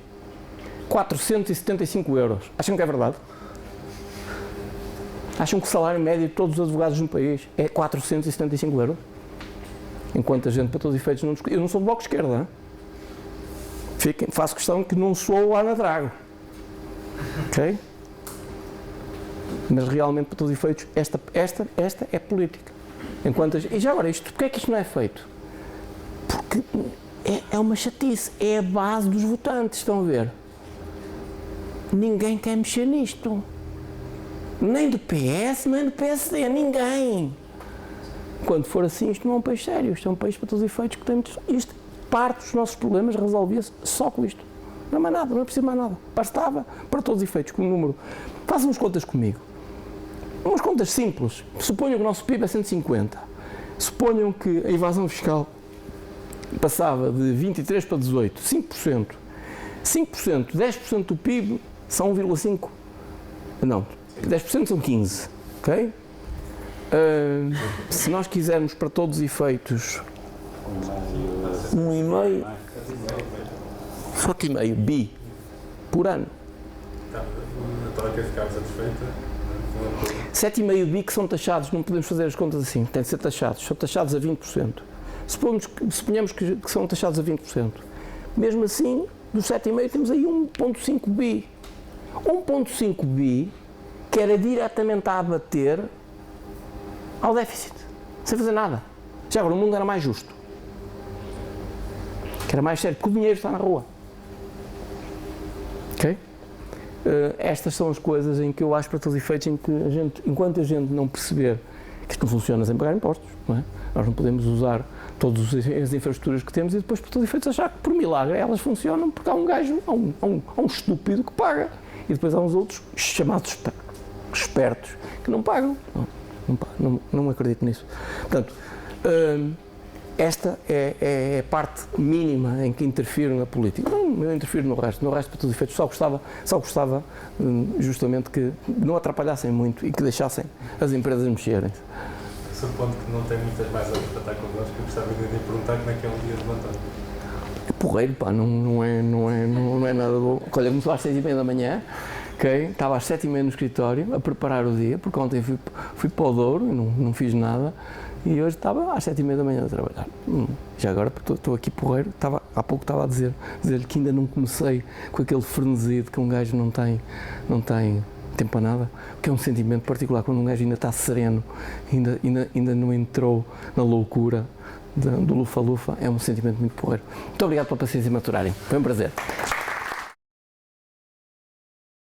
475 euros. Acham que é verdade? Acham que o salário médio de todos os advogados no país é 475 euros? Enquanto a gente, para todos os efeitos, não discute. Eu não sou do Bloco de Esquerda. Faço questão que não sou lá na Drago. Ok? Mas realmente, para todos os efeitos, esta é política. E já agora, porquê é que isto não é feito? Porque é uma chatice, é a base dos votantes, estão a ver? Ninguém quer mexer nisto. Nem do PS, nem do PSD, ninguém. Quando for assim, isto não é um país sério, isto é um país para todos os efeitos que temos. Isto, parte dos nossos problemas resolvia-se só com isto. Não é mais nada, não é preciso mais nada. Bastava, para todos os efeitos, com um número. Façam umas contas comigo. Umas contas simples. Suponham que o nosso PIB é 150. Suponham que a evasão fiscal passava de 23 para 18, 5%. 5%, 10% do PIB são 1,5. Não, 10% são 15, ok? Se nós quisermos para todos os efeitos 1,5, 7,5 bi por ano. A troca ficava satisfeita. 7,5 bi que são taxados, não podemos fazer as contas assim, têm de ser taxados, são taxados a 20%. Suponhamos que são taxados a 20%. Mesmo assim, dos 7,5 temos aí 1,5 bi. 1,5 bi que era diretamente a abater ao déficit, sem fazer nada. Já agora o mundo era mais justo. Que era mais sério, porque o dinheiro está na rua. Ok? Estas são as coisas em que eu acho, para todos os efeitos, em que a gente, enquanto a gente não perceber que isto não funciona sem pagar impostos, não é? Nós não podemos usar todas as infraestruturas que temos e depois, por todos os efeitos, achar que por milagre elas funcionam porque há um gajo, há um estúpido que paga e depois há uns outros chamados espertos que não pagam. Não acredito nisso. Portanto, esta é a parte mínima em que interfiro na política. Não, eu interfiro no resto, para todos os efeitos. Só gostava justamente que não atrapalhassem muito e que deixassem as empresas mexerem. Supondo que não tem muitas mais horas para estar connosco, eu gostava de lhe perguntar como é que é um dia de levantar. É porreiro, pá, não é nada bom. Olha, começou às 6h30 da manhã, okay? Estava às 7h30 no escritório a preparar o dia, porque ontem fui para o Douro e não fiz nada. E hoje estava às 7h30 da manhã a trabalhar. Já agora estou aqui porreiro, há pouco estava a dizer-lhe que ainda não comecei com aquele frenesi de que um gajo não tem tempo para nada, que é um sentimento particular quando um gajo ainda está sereno, ainda não entrou na loucura do lufa-lufa, é um sentimento muito porreiro. Muito obrigado pela paciência e maturarem, foi um prazer.